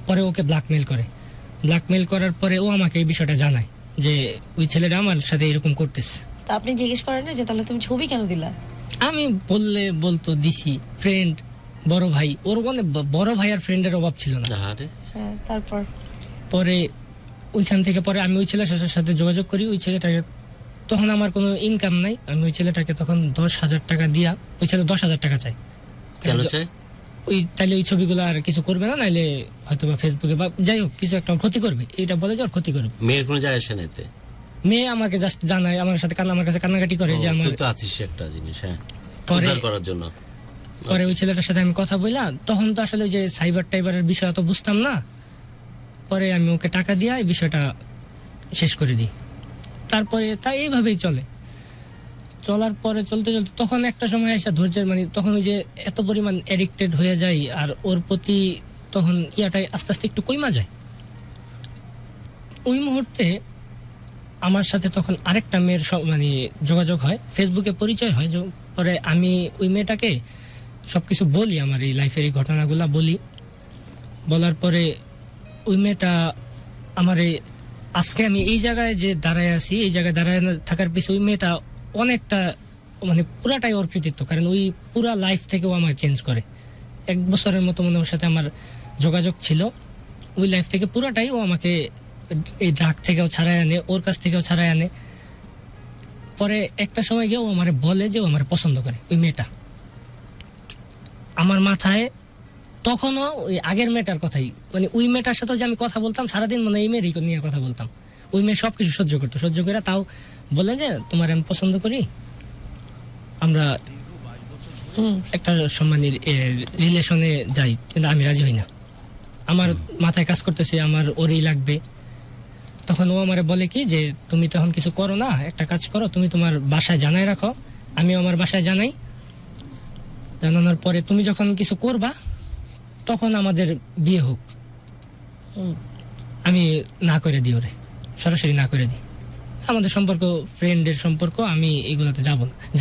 পরে ওকে ব্ল্যাকমেল করে। ব্ল্যাকমেল করার পরে ও আমাকে এই বিষয়টা জানায় যে ওই ছেলেটা আমার সাথে এরকম করতেছে। তা আপনি জিজ্ঞেস করেন না যে তাহলে তুমি ছবি কেন দিলা? আমি বলতো দিছি, ফ্রেন্ড, বড় ভাই, ওর মানে বড় ভাই আর ফ্রেন্ডের অভাব ছিল না। আরে হ্যাঁ, তারপর পরে ওইখান থেকে পরে আমি ওই ছেলের সাথে যোগাযোগ করি। ওই ছেলেটাকে তখন আমার কোনো ইনকাম নাই, আমি ওই ছেলেটাকে তখন 10,000 টাকা দিয়া, ওই ছেলে 10,000 টাকা চাই। কেন চাই? ওই তাইলে ওই ছবিগুলো আর কিছু করবে না, নাইলে হয়তো বা ফেসবুকে বা যাই হোক কিছু একটা ক্ষতি করবে, এইটা বলে যে ওর ক্ষতি করবে। মেয়ের কোনো যায় আসে না এতে? মেয়ে আমাকে জাস্ট জানায়, আমার সাথে আমার কাছে কান্নাকাটি করে যে আমার তুই তো আছিস একটা জিনিস, হ্যাঁ, পরে উদ্ধার করার জন্য। পরে ওই ছেলেটার সাথে আমি কথা বললাম, তখন তো আসলে ওই যে সাইবার টাইবারের বিষয় তো বুঝতাম না। পরে আমি ওকে টাকা দিয়ে এই বিষয়টা শেষ করে দিই। তারপরে তাই এইভাবেই চলার পরে চলতে চলতে তখন একটা সময় এসে ধৈর্যের মানে তখন ওই যে এত পরিমাণ অ্যাডিক্টেড হয়ে যায় আর ওর প্রতি তখন ইয়াটাই আস্তে আস্তে একটু কইমা যায়। ওই মুহূর্তে আমার সাথে তখন আরেকটা মেয়ের মানে যোগাযোগ হয়, ফেসবুকে পরিচয় হয়। পরে আমি ওই মেয়েটাকে সবকিছু বলি, আমার এই লাইফের এই ঘটনাগুলা বলি। বলার পরে ওই মেয়েটা আমার আজকে আমি এই জায়গায় যে দাঁড়ায় আছি, এই জায়গায় দাঁড়ায় থাকার পিছনে ওই মেয়েটা অনেকটা মানে পুরাটাই ওর কৃতিত্ব, কারণ ওই পুরা লাইফ থেকেও আমায় চেঞ্জ করে। 1 বছরের মতো মনে ওর সাথে আমার যোগাযোগ ছিল। ওই লাইফ থেকে পুরাটাই ও আমাকে এই ড্রাগ থেকেও ছাড়াই আনে, ওর কাছ থেকেও ছাড়াই আনে। পরে একটা সময় গিয়ে ও আমার বলে যে ও আমার পছন্দ করে, ওই মেয়েটা। আমার মাথায় তখনও ওই আগের মেয়েটার কথাই, মানে ওই মেয়েটার সাথে যে আমি কথা বলতাম সারাদিন, মানে এই মেয়েরই নিয়ে কথা বলতাম। ওই মেয়ে সবকিছু সহ্য করতো, সহ্য করে তাও বলে যে তোমার আমি পছন্দ করি, আমরা একটা সম্মানের রিলেশনে যাই। কিন্তু আমি রাজি হই না, আমার মাথায় কাজ করতেছে আমার ওরই লাগবে। তখন ও আমারে বলে কি যে তুমি তখন কিছু করো না, একটা কাজ করো, তুমি তোমার বাসায় জানাই রাখো, আমিও আমার বাসায় জানাই। জানানোর পরে তুমি যখন কিছু করবা তখন আমাদের বিয়ে হোক। আমি না করে দিই, ওরে সরাসরি না করে দিই। আমাদের সম্পর্ক ফ্রেন্ডের সম্পর্ক, আমি এগুলোতে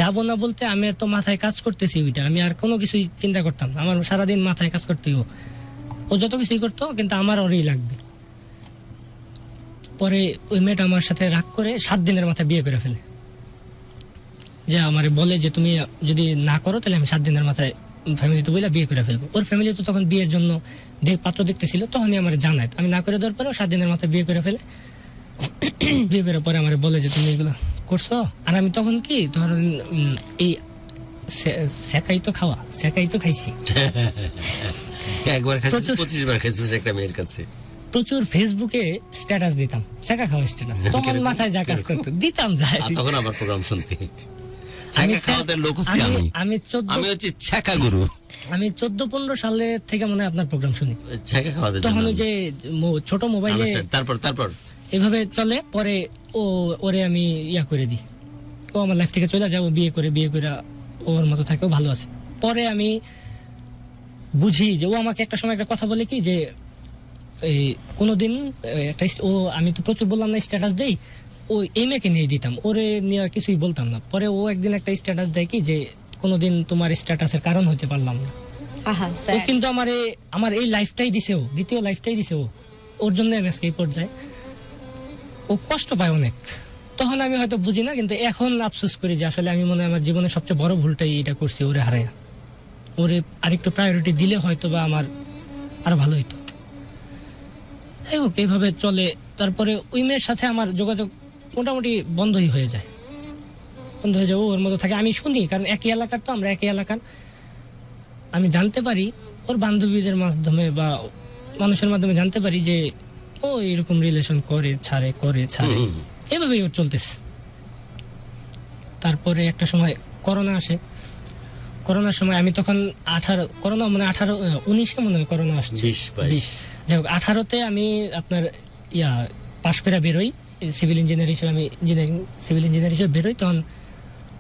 যাব না বলতে আমি তো মাথায় কাজ করতেছি ওইটা, আমি আর কোনো কিছুই চিন্তা করতাম না। আমার সারাদিন মাথায় কাজ করতেই ও যত কিছুই করতো, কিন্তু আমার ওরই লাগবে। পরে ওই মেয়েটা আমার সাথে রাগ করে 7 দিনের মাথায় বিয়ে করে ফেলে। যে আমারে বলে যে তুমি যদি না করো তাহলে আমি 7 দিনের মাথায় ফ্যামিলিতে বইলা বিয়ে করে ফেলবো। ওর ফ্যামিলি তো তখন বিয়ের জন্য পাত্র দেখতেছিল, তখনই আমার জানায়। আমি না করে দেওয়ার পরেও 7 দিনের মাথায় বিয়ে করে ফেলে। বিয়ে করার পরে আমার বলে যে তুমি এগুলো করছো। আর আমি তখন কি ধরেন এই সেকাই তো খাইছি একবার খাইছিস, 25 বার খাইছিস একটা মেয়ের কাছে। প্রচুর ফেসবুকে স্ট্যাটাস দিতাম, ছেঁকা খাওয়া স্ট্যাটাস। তখন মাথায় যা কাজ করতো দিতাম, যায় তখন আমার প্রোগ্রাম শুনতে। ছেঁকা খাওয়াতে লোক হচ্ছে আমি হচ্ছে ছেঁকা গুরু। আমি 14-15 সালে থেকে মনে হয় আপনার প্রোগ্রাম শুনি, ছেঁকা খাওয়াতে। তখন ওই যে ছোট মোবাইলে তারপর এভাবে চলে। পরে ওরে আমি ইয়া করে দিই, ও আমার লাইফ থেকে চলে যাবো, বিয়ে করে ওর মতো থাকে, ও ভালো আছে। পরে আমি বুঝি যে ও আমাকে একটা সময় একটা কথা বলে কি যে এই কোনোদিন একটা আমি তো প্রচুর বললাম না স্ট্যাটাস দেই, ও এই মেয়েকে নিয়ে দিতাম, ওরে নিয়ে কিছুই বলতাম না। পরে ও একদিন একটা স্ট্যাটাস দেয় কি যে কোনোদিন তোমার স্ট্যাটাসের কারণ হতে পারলাম না। ও কিন্তু আমার এই লাইফটাই দিছে, ও দ্বিতীয় লাইফটাই দিছে, ওর জন্য আমি আজকে এই পর্যায়ে। ও কষ্ট পায় অনেক, তখন আমি হয়তো বুঝি না, কিন্তু এখন আফসোস করি যে আসলে আমি মনে হয় আমার জীবনের সবচেয়ে বড় ভুলটাই এটা করছি, ওরে হারাইয়া। ওরে আরেকটু প্রায়োরিটি দিলে হয়তো বা আমার আরো ভালো হইতো। যাই হোক এইভাবে চলে। তারপরে ওই মেয়ের সাথে আমার যোগাযোগ মোটামুটি বন্ধই হয়ে যায়, ওর মতো থাকে। আমি শুনি, কারণ একই এলাকার তো আমরা, একই এলাকার। আমি জানতে পারি ওর বান্ধবীদের মাধ্যমে বা মানুষের মাধ্যমে জানতে পারি যে ও এরকম রিলেশন করে ছাড়ে এভাবেই ওর চলতেছে। তারপরে একটা সময় করোনা আসে। করোনার সময় আমি তখন 19-এ মনে হয় করোনা আসছে, 20 যাই হোক 18-তে আমি আপনার পাশ করে বেরোই সিভিল ইঞ্জিনিয়ার হিসেবে। আমি সিভিল ইঞ্জিনিয়ার হিসেবে বেরোই, তখন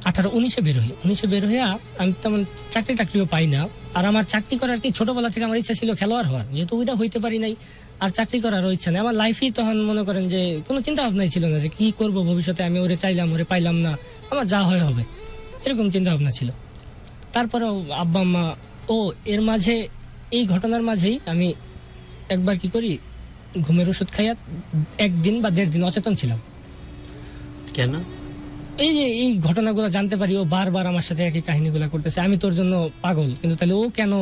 18-19-এ বেরোই। 19-এ বের হয়ে আমি তেমন চাকরিও পাই না। আর আমার চাকরি করার কি ছোটবেলা থেকে আমার ইচ্ছা ছিল খেলোয়াড় হওয়ার, যেহেতু ওইটা হইতে পারি নাই, আর চাকরি করারও ইচ্ছা নেই। আমার লাইফেই তখন মনে করেন যে কোনো চিন্তা ভাবনাই ছিল না যে কি করব ভবিষ্যতে। আমি ওরে চাইলাম, ওরে পাইলাম না, আমার যা হয় হবে, এরকম চিন্তা ভাবনা ছিল। তারপরে আব্বা আম্মা এর মাঝে, এই ঘটনার মাঝেই আমি একবার কি করি, ঘুমের ওষুধ খাইয়া 1 দিন বা 1.5 দিন অচেতন ছিলাম। কেন? এই যে এই ঘটনাগুলো জানতে পারি, ও বারবার আমার সাথে একই কাহিনীগুলো করতেছে, আমি তোর জন্য পাগল, কিন্তু তাহলে ও কেন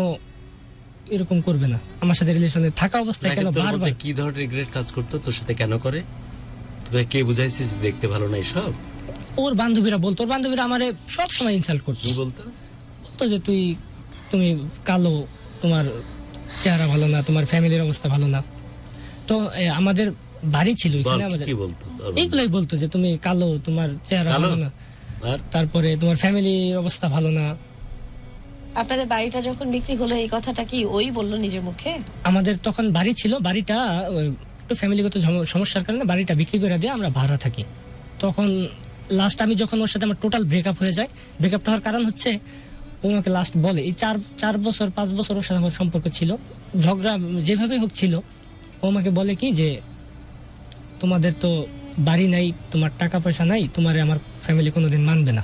এরকম করবে না আমার সাথে রিলেশনে থাকা অবস্থায়, কেন তোর বারবার? মধ্যে কি ধরনের রিগ্রেট কাজ করতো তোর সাথে, কেন করে? তোকে কে বুঝাইছিস দেখতে ভালো নাই সব? ওর বান্ধবীরা বলতো, ওর বান্ধবীরা আমারে সব সময় ইনসাল্ট করতো। কি বলতো? বলতো যে তুমি কালো, তোমার চেহারা ভালো না, তোমার ফ্যামিলির অবস্থা ভালো না। তো আমাদের বাড়ি ছিল এখানে, আমাদের কি বলতো? এইগুলাই বলতো যে তুমি কালো, তোমার চেহারা কালো? ভালো না, আর তারপরে তোমার ফ্যামিলির অবস্থা ভালো না। আপনাদের বাড়িটা যখন বিক্রি হলো এই কথাটা কি ওই বললো নিজের মুখে? আমাদের তখন বাড়ি ছিল, বাড়িটা একটু ফ্যামিলিগত সমস্যার কারণে বাড়িটা বিক্রি করে দিয়ে আমরা ভাড়া থাকি। তখন লাস্ট আমি যখন ওর সাথে আমার টোটাল ব্রেকআপ হয়ে যায়, ব্রেকআপটা হওয়ার কারণ হচ্ছে ও আমাকে লাস্ট বলে, এই 4 বছর 5 বছর ওর সাথে আমার সম্পর্ক ছিল, ঝগড়া যেভাবে হোক ছিল, ও আমাকে বলে কি যে তোমাদের তো বাড়ি নাই, তোমার টাকা পয়সা নাই, তোমারে আমার ফ্যামিলি কোনোদিন মানবে না।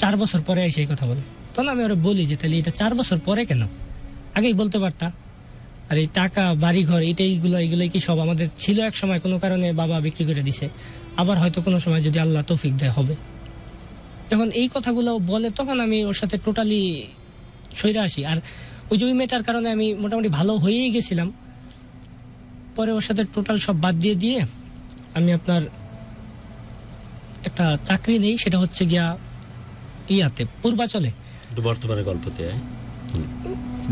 4 বছর পরে এসে এই কথা বলে। তখন আমি ওরা বলি যে তাহলে এটা 4 বছর পরে কেন, আগেই বলতে পারতা। আর এই টাকা বাড়ি ঘর এগুলোই কি সব আমাদের ছিল এক সময়, কোনো কারণে বাবা বিক্রি করে দিছে, আবার হয়তো কোনো সময় যদি আল্লাহ তৌফিক দেয় হবে। যখন এই কথাগুলো বলে তখন আমি ওর সাথে টোটালি সইরা আসি। আর ওই যে ওই মেয়েটার কারণে আমি মোটামুটি ভালো হয়েই গেছিলাম। পরে ওর সাথে টোটাল সব বাদ দিয়ে আমি আপনার একটা চাকরি নেই, সেটা হচ্ছে গিয়া ইয়াতে পূর্বাচলে, বর্তমানে গল্পতে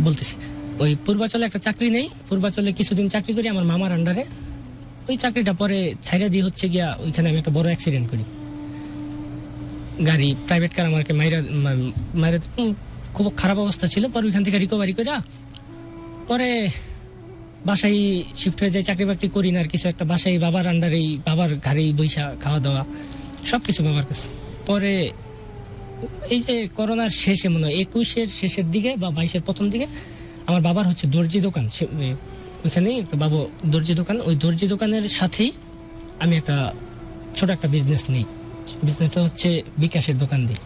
বলতেছি, ওই পূর্বাচলে একটা চাকরি নেই, পূর্বাচলে কিছুদিন চাকরি করি আমার মামার আন্ডারে। ওই চাকরিটা পরে ছাইরা দিয়ে হচ্ছে গিয়া ওইখানে আমি একটা বড় অ্যাক্সিডেন্ট করি, গাড়ি প্রাইভেট কার আমাকে মাইরা খুব খারাপ অবস্থা ছিল। পরে ওইখান থেকে রিকভারি করে পরে বাসায় শিফট হয়ে যায়, চাকরি বাকরি করি না আর কিছু একটা, বাসায় বাবার আন্ডারেই, বাবার ঘাড়েই বৈশা খাওয়া দাওয়া সব কিছু বাবার কাছে। পরে এই যে করোনার শেষে মনে হয় 21-এর শেষের দিকে বা 22-এর প্রথম দিকে আমার বাবার হচ্ছে দর্জি দোকান, ওইখানেই একটা বাবু দর্জি দোকান, ওই দর্জি দোকানের সাথেই আমি একটা ছোট একটা বিজনেস নিই। বিজনেসটা হচ্ছে বিকাশের দোকান দিই।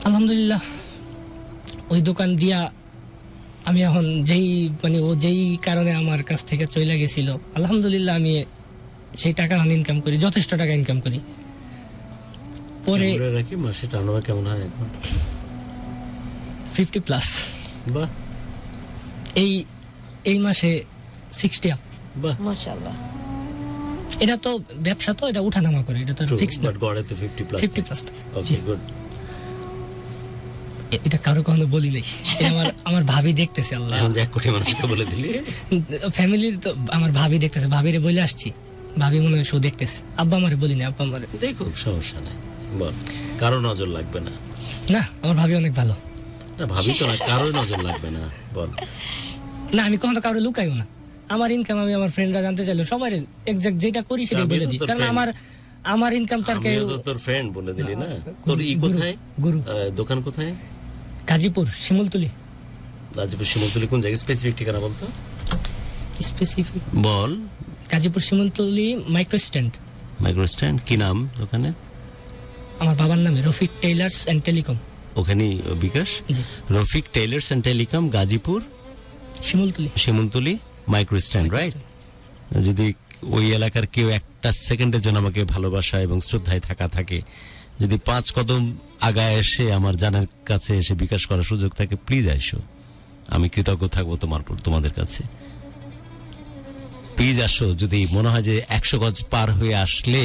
আলহামদুলিল্লাহ ওই দোকান দিয়া আমি এখন ও যেই কারণে আমার কাছ থেকে চলে গেছিল, আলহামদুলিল্লাহ আমি সেই টাকা ইনকাম করি, যথেষ্ট টাকা ইনকাম করি। পরে রাখি মাসে টার্নওভার কেমন হয় এখন? 50+। বাহ। এই মাসে 60 আপ। বাহ মাশাআল্লাহ। এটা তো ব্যবসা, তো এটা উঠানামা করে, এটা তো ফিক্সড না, বাট গড়ে তো 50+। 50+। Okay good. এটা কারো কখনো বলি নাই, আমার ভাবি দেখতেছে। আল্লাহ, এখন 1 কোটি মানুষকে বলে দিলি। ফ্যামিলির তো আমার ভাবি দেখতেছে, ভাবিরে বলে আসছি, ভাবি মনে হয় শো দেখতেছে। আব্বা আমারে বলি না, আব্বা আমারে দেখো সমস্যা নাই, বল, কারো নজর লাগবে না। না, আমার ভাবি অনেক ভালো। না ভাবি তো না, কারো নজর লাগবে না, বল। না, আমি কখনো কারো লুকাইও না। আমার ইনকাম আমি আমার ফ্রেন্ডরা জানতে চাইলে সবাই এক্সাক্ট যেটা করি সেটাই বলে দিই, কারণ আমার ইনকাম তো আর কেউ। আমিও তো তোর ফ্রেন্ড বলে দিলি না। তোর কোথায় গুরু দোকান কোথায়? গাজীপুর শিমুলতলি। গাজীপুর শিমুলতলি কোন জায়গায়? স্পেসিফিক ঠিকানা বলতো। স্পেসিফিক বল। Gazipur Shimultali micro stand. Micro stand. কি নাম দোকানে? আমার বাবার নামে রফিক টেইলার্স এন্ড টেলিকম। ওখানে bKash. Rafiq tailors and telecom, Gazipur Shimultali micro stand, right? যদি ওই এলাকার কেউ একটা সেকেন্ডের জন্য আমাকে ভালোবাসা এবং শ্রদ্ধায় থাকে, যদি 5 কদম আগায় এসে আমার জানার কাছে এসে বিকাশ করার সুযোগ থাকে, প্লিজ আসো। আমি কৃতজ্ঞ থাকবো তোমাদের কাছে। প্লিজ আসো। যদি মনে হয় যে 100 গজ পার হয়ে আসলে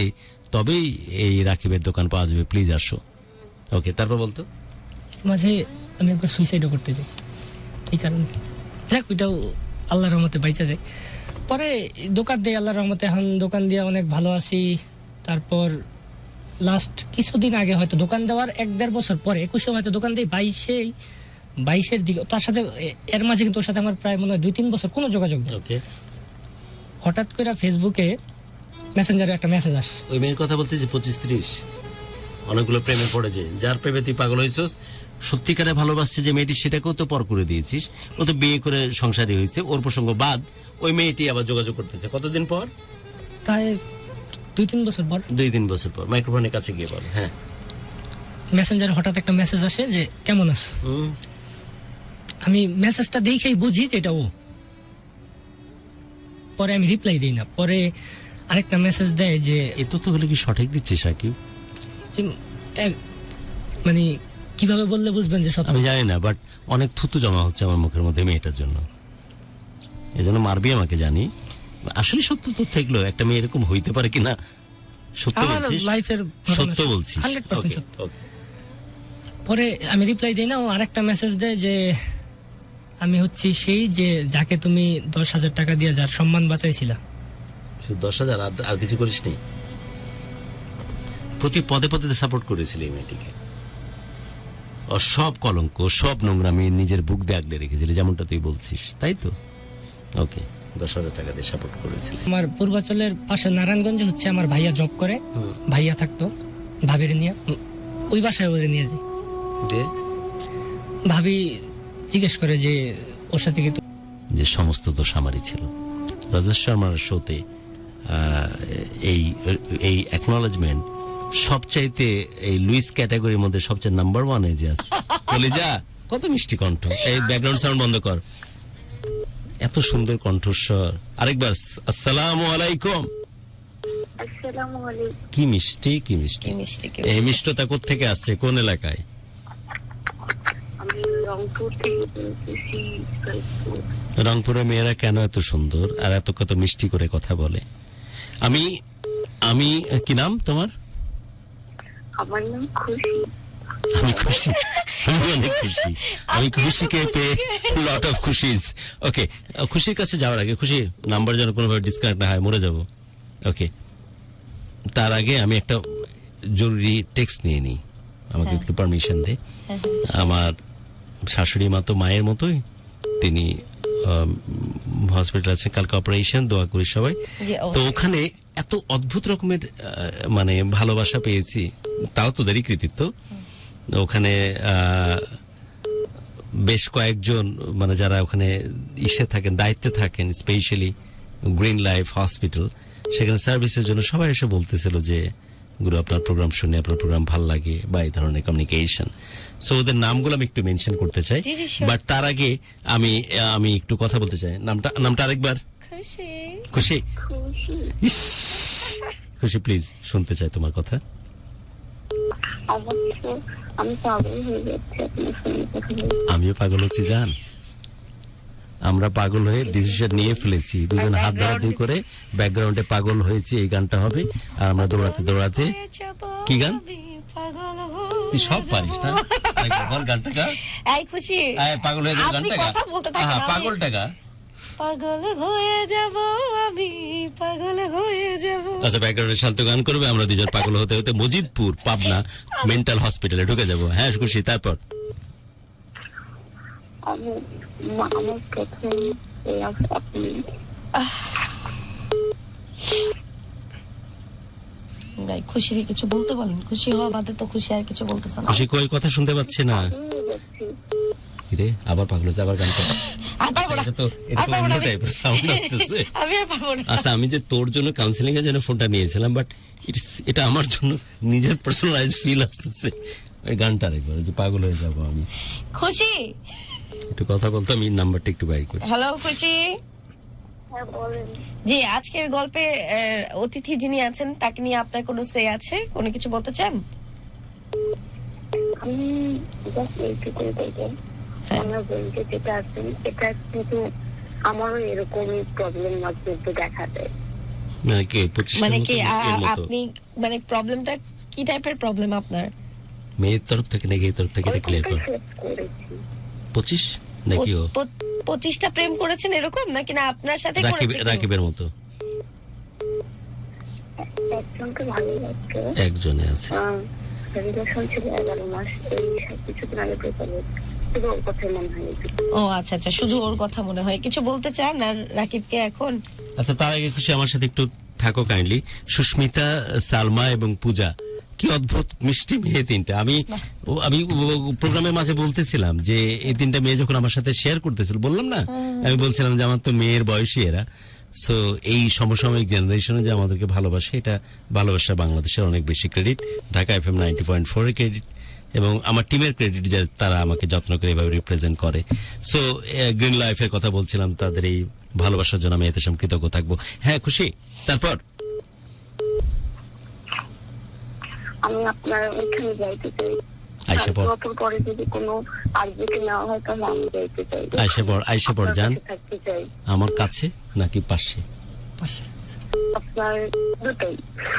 তবেই এই রাকিবের দোকান পাওয়া যাবে, প্লিজ আসো। ওকে, তারপর বলতো। মাঝে আমি একবার সুইসাইডও করতে যাই এই কারণে, দেখ ওইটাও আল্লাহর রহমতে বাইচা যায়। পরে দোকান দিয়ে আল্লাহর রহমতে এখন দোকান দিয়ে অনেক ভালো আছি। তারপর লাস্ট কিছুদিন আগে হয়তো দোকান দেওয়ার 1-1.5 বছর পরে 21-এ হয়তো দোকান দিয়ে 22-এর দিকে, তার সাথে এর মাঝে কিন্তু ওর সাথে আমার প্রায় মনে হয় 2-3 বছর কোনো যোগাযোগ নেই। ওকে। হঠাৎ করে ফেসবুকে মেসেঞ্জারে একটা মেসেজ আসে। ওই মেয়ের কথা বলতে যে 25-30 অনেকগুলো প্রেমে পড়ে, যে যার প্রেমে তুই পাগল হয়েছিস, সত্যিকারে ভালোবাসছে যে মেয়েটি, সেটাকেও তো পর করে দিয়েছিস। ও তো বিয়ে করে সংসারী হয়েছে, ওর প্রসঙ্গ বাদ। ওই মেয়েটি আবার যোগাযোগ করতেছে কতদিন পর? প্রায় 2-3 বছর পর। 2-3 বছর পর। মাইক্রোফোনের কাছে গিয়ে বল। হ্যাঁ। মেসেঞ্জারে হঠাৎ একটা মেসেজ আসে যে কেমন আছো। আমি মেসেজটা দেখেই বুঝি যে এটা ও। পরে আমি রিপ্লাই দিই না, পরে আরেকটা মেসেজ দেয় যে এ তো হলে কি সঠিক দিচ্ছে সাকিব? যে, মানে কিভাবে বললে বুঝবেন যে সত্য? আমি জানি না, বাট অনেক থুতু জমা হচ্ছে আমার মুখের মধ্যে মেয়েটার জন্য, এজন্য মারবি আমাকে জানি। আসলে সত্য তো থাকলো, একটা মেয়ে এরকম হইতে পারে কিনা? সত্য আমার বলছিস? লাইফের সত্য বলছিস? 100% সত্য। ওকে। পরে আমি রিপ্লাই দিই না, ও আরেকটা মেসেজ দেয় যে আমি হচ্ছি সেই যে যাকে তুমি 10,000 টাকা দিয়ে যার সম্মান বাঁচাইছিলা। শুধু 10,000 আর কিছু করিস নি? প্রতি পদে পদে সাপোর্ট করেছিল এই মেয়েটিকে, আর সব কলঙ্ক সব নোংরামি নিজের বুক দিয়ে আগলে রেখেছিলি, যেমনটা তুই বলছিস, তাই তো? ওকে, 10,000 টাকা দিয়ে সাপোর্ট করেছিলি। আমার পূর্বাচলের পাশে নারায়ণগঞ্জে হচ্ছে আমার ভাইয়া জব করে, ভাইয়া থাকতো, ভাবির নিয়ে ওই বাসায় ওরে নিয়ে যাই। যে ভাবি জিজ্ঞেস করে যে ওর সাথে কি যে সমস্ত দোষ আমারই ছিল। রাজেশ শর্মার শোতে এই এই অ্যাকনলেজমেন্ট সবচাইতে এই লুইস ক্যাটাগরির মধ্যে সবচেয়ে নাম্বার 1 যে আছে। বলি যা, কত মিষ্টি কণ্ঠ, এই ব্যাকগ্রাউন্ড সাউন্ড বন্ধ কর, এত সুন্দর কণ্ঠস্বর। আরেকবার আসসালামু আলাইকুম। আসসালামু আলাইকুম। কি মিষ্টি, কি মিষ্টি। এই মিষ্টতা কোত্থেকে আসছে, কোন এলাকায়? আমি রংপুর থেকে বলতেছি। রংপুরের মেয়েরা কেন এত সুন্দর আর এত কত মিষ্টি করে কথা বলে? আমি আমি কি নাম তোমার? আমার নাম খুশি। আমি খুশি, আমি অনেক খুশি, আমি খুশিকে পেয়ে লট অফ খুশিজ। ওকে, খুশির কাছে যাওয়ার আগে, খুশি নাম্বার যেন কোনোভাবে ডিসকানেক্ট না হয়, মরে যাব। ওকে, তার আগে আমি একটা জরুরি টেক্সট নিয়ে নিই, আমাকে একটু পারমিশন দে। আমার শাশুড়ি মা তো মায়ের মতোই, তিনি হসপিটাল আছে, কালকে অপারেশন, দোয়া করি সবাই। তো ওখানে এত অদ্ভুত রকমের মানে ভালোবাসা পেয়েছি, তাও তোদেরই কৃতিত্ব। ওখানে বেশ কয়েকজন মানে যারা ওখানে ইসে থাকেন, দায়িত্বে থাকেন, স্পেশালি গ্রিন লাইফ হসপিটাল, সেখানে সার্ভিসের জন্য সবাই এসে বলতেছিল যে গুরু আপনার প্রোগ্রাম শুনে আপনার প্রোগ্রাম ভাল লাগে, বা এই ধরনের কমিউনিকেশন। সো ওদের নামগুলো আমি একটু মেনশন করতে চাই, বাট তার আগে আমি একটু কথা বলতে চাই। নামটা আরেকবার। খুশি। খুশি, ইস, খুশি প্লিজ শুনতে চাই তোমার কথা। আমি পাগল হয়ে যাচ্ছি আপনার সঙ্গে কথা বলতে। আমিও পাগল হচ্ছি জান, আমরা পাগল হয়ে ডিসিশন নিয়ে ফেলেছি, দুজন হাত ধরাধরি করে ব্যাকগ্রাউন্ডে পাগল হয়েছে, এই গানটা হবে। আর আমরা দৌড়াতে দৌড়াতে, কি গান তুই সব পারিস না, বল গানটা গা। এই খুশি, পাগল হয়ে যাবে গানটা গা। কথা বলতে থাকেন, হ্যাঁ, পাগলটা গা। পাগল হয়ে যাব আমি, পাগল হয়ে যাব। আচ্ছা, ব্যাকগ্রাউন্ডে শান্ত গান করবে, আমরা দুজন পাগল হতে হতে মজিদপুর পাবনা মেন্টাল হসপিটালে ঢুকে যাব। হ্যাঁ খুশি, তারপর? আমার প্রথম আপনি খুশি কিছু বলতে বলেন, খুশি হওয়া বাদে তো খুশি আর কিছু বলতেছে না। খুশি কই কথা শুনতে পাচ্ছি না রে, আবার পাগল হচ্ছে, আবার গান কর। আচ্ছা, আমি যে তোর জন্য কাউন্সিলিং এর জন্য ফোনটা নিয়েছিলাম, বাট এটা আমার জন্য নিজের পার্সোনালাইজ ফিল আসতেছে। ওই গানটা আরেকবার, যে পাগল হয়ে যাব আমি। খুশি একটু কথা বলতো, আমি নাম্বারটা একটু বাইর করি। হ্যালো খুশি। হ্যাঁ বলেন। জি, আজকের গল্পে অতিথি যিনি আছেন তাকে নিয়ে আপনার কোনো সে আছে, কোনো কিছু বলতে চান? আমি জাস্ট এইটুকুই বলবো, আমার বোনকে যেটা আছেন এটা কিন্তু আমারও এরকমই প্রবলেম মাঝে মধ্যে দেখা দেয়। মানে কি 25 মানে কি আপনি মানে প্রবলেমটা কি টাইপের প্রবলেম আপনার? মেয়ের তরফ থেকে নাকি এই তরফ থেকে, এটা ক্লিয়ার কর। 25 নাকি ও 25টা প্রেম করেছেন এরকম, নাকি না আপনার সাথে করেছেন? রাকিবের মতো একজনকে ভালো লাগতো, একজনে আছে। রিলেশন ছিল 11 মাস, এই কিছুদিন আগে ব্রেকআপ হয়েছে। শুধু ওর কথাই মনে হয়। ও আচ্ছা আচ্ছা, শুধু ওর কথা মনে হয়। কিছু বলতে চান আর রাকিবকে এখন? আচ্ছা, তার আগে খুশি আমার সাথে একটু থাকো কাইন্ডলি। সুস্মিতা, সালমা এবং পূজা, কি অদ্ভুত মিষ্টি মেয়ে তিনটা। আমি প্রোগ্রামের মাঝে বলতেছিলাম যে এই তিনটা মেয়ে যখন আমার সাথে শেয়ার করতেছিল, বললাম না, আমি বলছিলাম যে আমার তো মেয়ের বয়সী এরা। সো এই সমসাময়িক জেনারেশনে যে আমাদেরকে ভালোবাসে, এটা ভালোবাসা বাংলাদেশের অনেক বেশি ক্রেডিট, ঢাকা FM 90.4 এর ক্রেডিট, এবং আমার টিমের ক্রেডিট যে তারা আমাকে যত্ন করে এভাবে রিপ্রেজেন্ট করে। সো গ্রিন লাইফের কথা বলছিলাম, তাদের এই ভালোবাসার জন্য আমি এতেশাম কৃতজ্ঞ থাকবো। হ্যাঁ খুশি, তারপর আমি আপনার ওইখানে যাইতে চাই। আইসা পড়। বছর পরে যদি কোনো আর্জিকে নেওয়া হয় তাহলে আমি যাইতে চাই। আইসা পড় জান। আপনার কাছে থাকতে চাই। আমার কাছে নাকি পাশে? পাশে। আপনার দুটোই।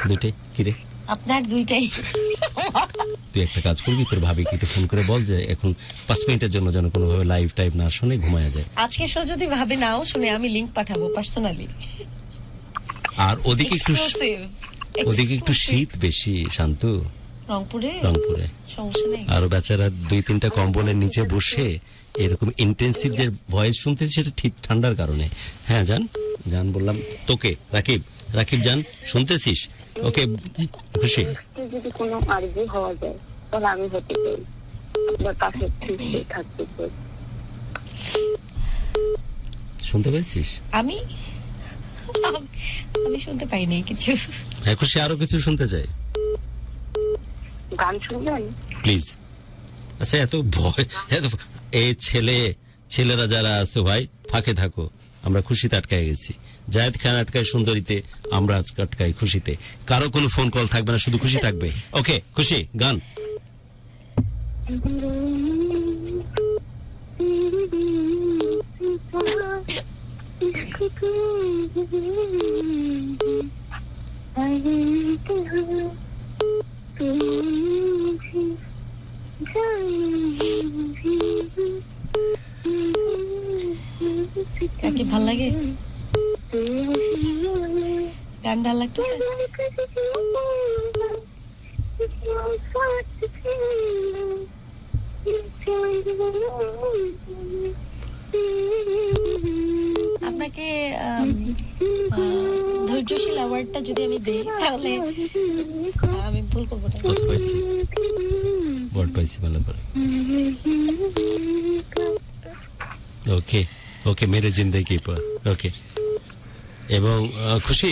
দুইটাই। কিরে আপনার দুইটাই। তুই একটা কাজ করবি, তোর ভাবিকে একটু ফোন করে বল যে এখন 5 মিনিটের জন্য যেন কোনোভাবে লাইভ টাইপ না শুনে ঘুমায়া যায়। আজকে শো যদি ভাবে নাও শুনে আমি লিংক পাঠাবো পার্সোনালি। আর ওদিকে একটু শীত বেশি শান্তু, রংপুরে সমস্যা নেই। আরো বেচারা 2-3টা কম্বলের নিচে বসে এরকম ইন্টেন্সিভ যে ভয়েস শুনতেছি সেটা ঠিক ঠান্ডার কারণে। হ্যাঁ জান বললাম তোকে। রাকিব জান শুনতেছিস? ওকে খুশি। যদি কোনো আর্জি হওয়া যায় তাহলে আমি হতে চাই, আপনার পাশে থাকতে চাই। শুনতে পেয়েছিস? আমি শুনতে পাইনি কিছু। হ্যাঁ খুশি, আরো কিছু শুনতে চাই। গান শুনবেন প্লিজ। আচ্ছা এত ভয়, এই ছেলেরা যারা আছে ভাই ফাঁকে থাকো, আমরা খুশিতে আটকায় গেছি। জায়েদ খান আটকায় সুন্দরীতে, আমরা আটকাই খুশিতে। কারো কোনো ফোন কল থাকবে না, শুধু খুশি থাকবে। ওকে খুশি, গান। কি ভাল লাগে? গান ভাল লাগতেছে? আপনাকে ধৈর্যশীল অ্যাওয়ার্ডটা যদি আমি দেই তাহলে আমি ভুল করবো না। কত পাইছি? বড় পাইছি ভালো করে। ওকে মেরে জিন্দেগি পর। ওকে। এবং খুশি,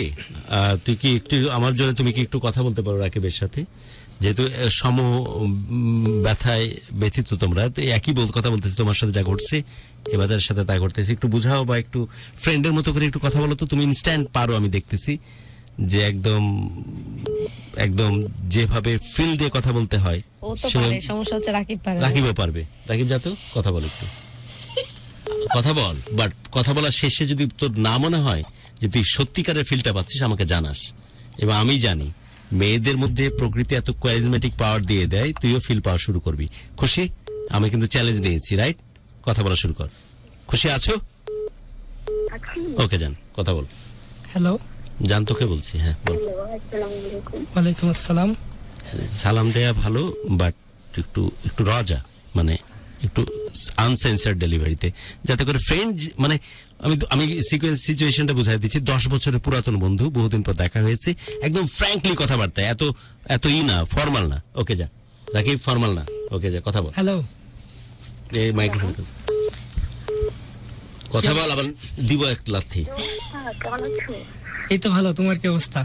তুই কি একটু আমার জন্য তুমি কি একটু কথা বলতে পারো রাকিবের সাথে? যেহেতু সম ব্যথায় ব্যথিত তোমরা, তো একই কথা বলতেছি, তোমার সাথে যা ঘটছে এ বাজারের সাথে তা ঘটতেছে, একটু বুঝাও বা একটু ফ্রেন্ডের মতো করে একটু কথা বলো তো। তুমি ইনস্ট্যান্ট পারো, আমি দেখতেছি যে একদম যেভাবে ফিল দিয়ে কথা বলতে হয়। ও তো পারে, সমস্যা হচ্ছে রাকিব পারে। রাকিবও পারবে। রাকিব যা তো কথা বল, একটু কথা বল। বাট কথা বলার শেষে যদি তোর না মনে হয় যে তুই সত্যিকারের ফিলটা পাচ্ছিস, আমাকে জানাস। এবং আমি জানি মেয়েদের মধ্যে প্রকৃতি এত ক্যারিজমেটিক পাওয়ার দিয়ে দেয়, তুইও ফিল পাওয়া শুরু করবি। খুশি, আমি কিন্তু চ্যালেঞ্জ নিয়েছি, রাইট? কথা বলা শুরু কর। খুশি আছো? ওকে জান, কথা বল। হ্যালো জান, তোকে বলছি। হ্যাঁ বল। ওয়ালাইকুম আসসালাম। সালাম দেয়া ভালো, বাট একটু রাজা, মানে একটু আনসেন্সার্ড ডেলিভারিতে, যাতে করে ফ্রেন্ড, মানে আমি সিচুয়েশনটা বুঝাই দিচ্ছি। 10 বছরের পুরাতন বন্ধু, বহুদিন পর দেখা হয়েছে, একদম ফ্র্যাঙ্কলি কথাবার্তা, এত না, ফর্মাল না। ওকে যা রাকিব, ফর্মাল না। ওকে যা, কথা বল। হ্যালো, এই মাইক্রোফোন কথা বল, আবার দিব একটা লাথি। এই তো ভালো, তোমার কি অবস্থা?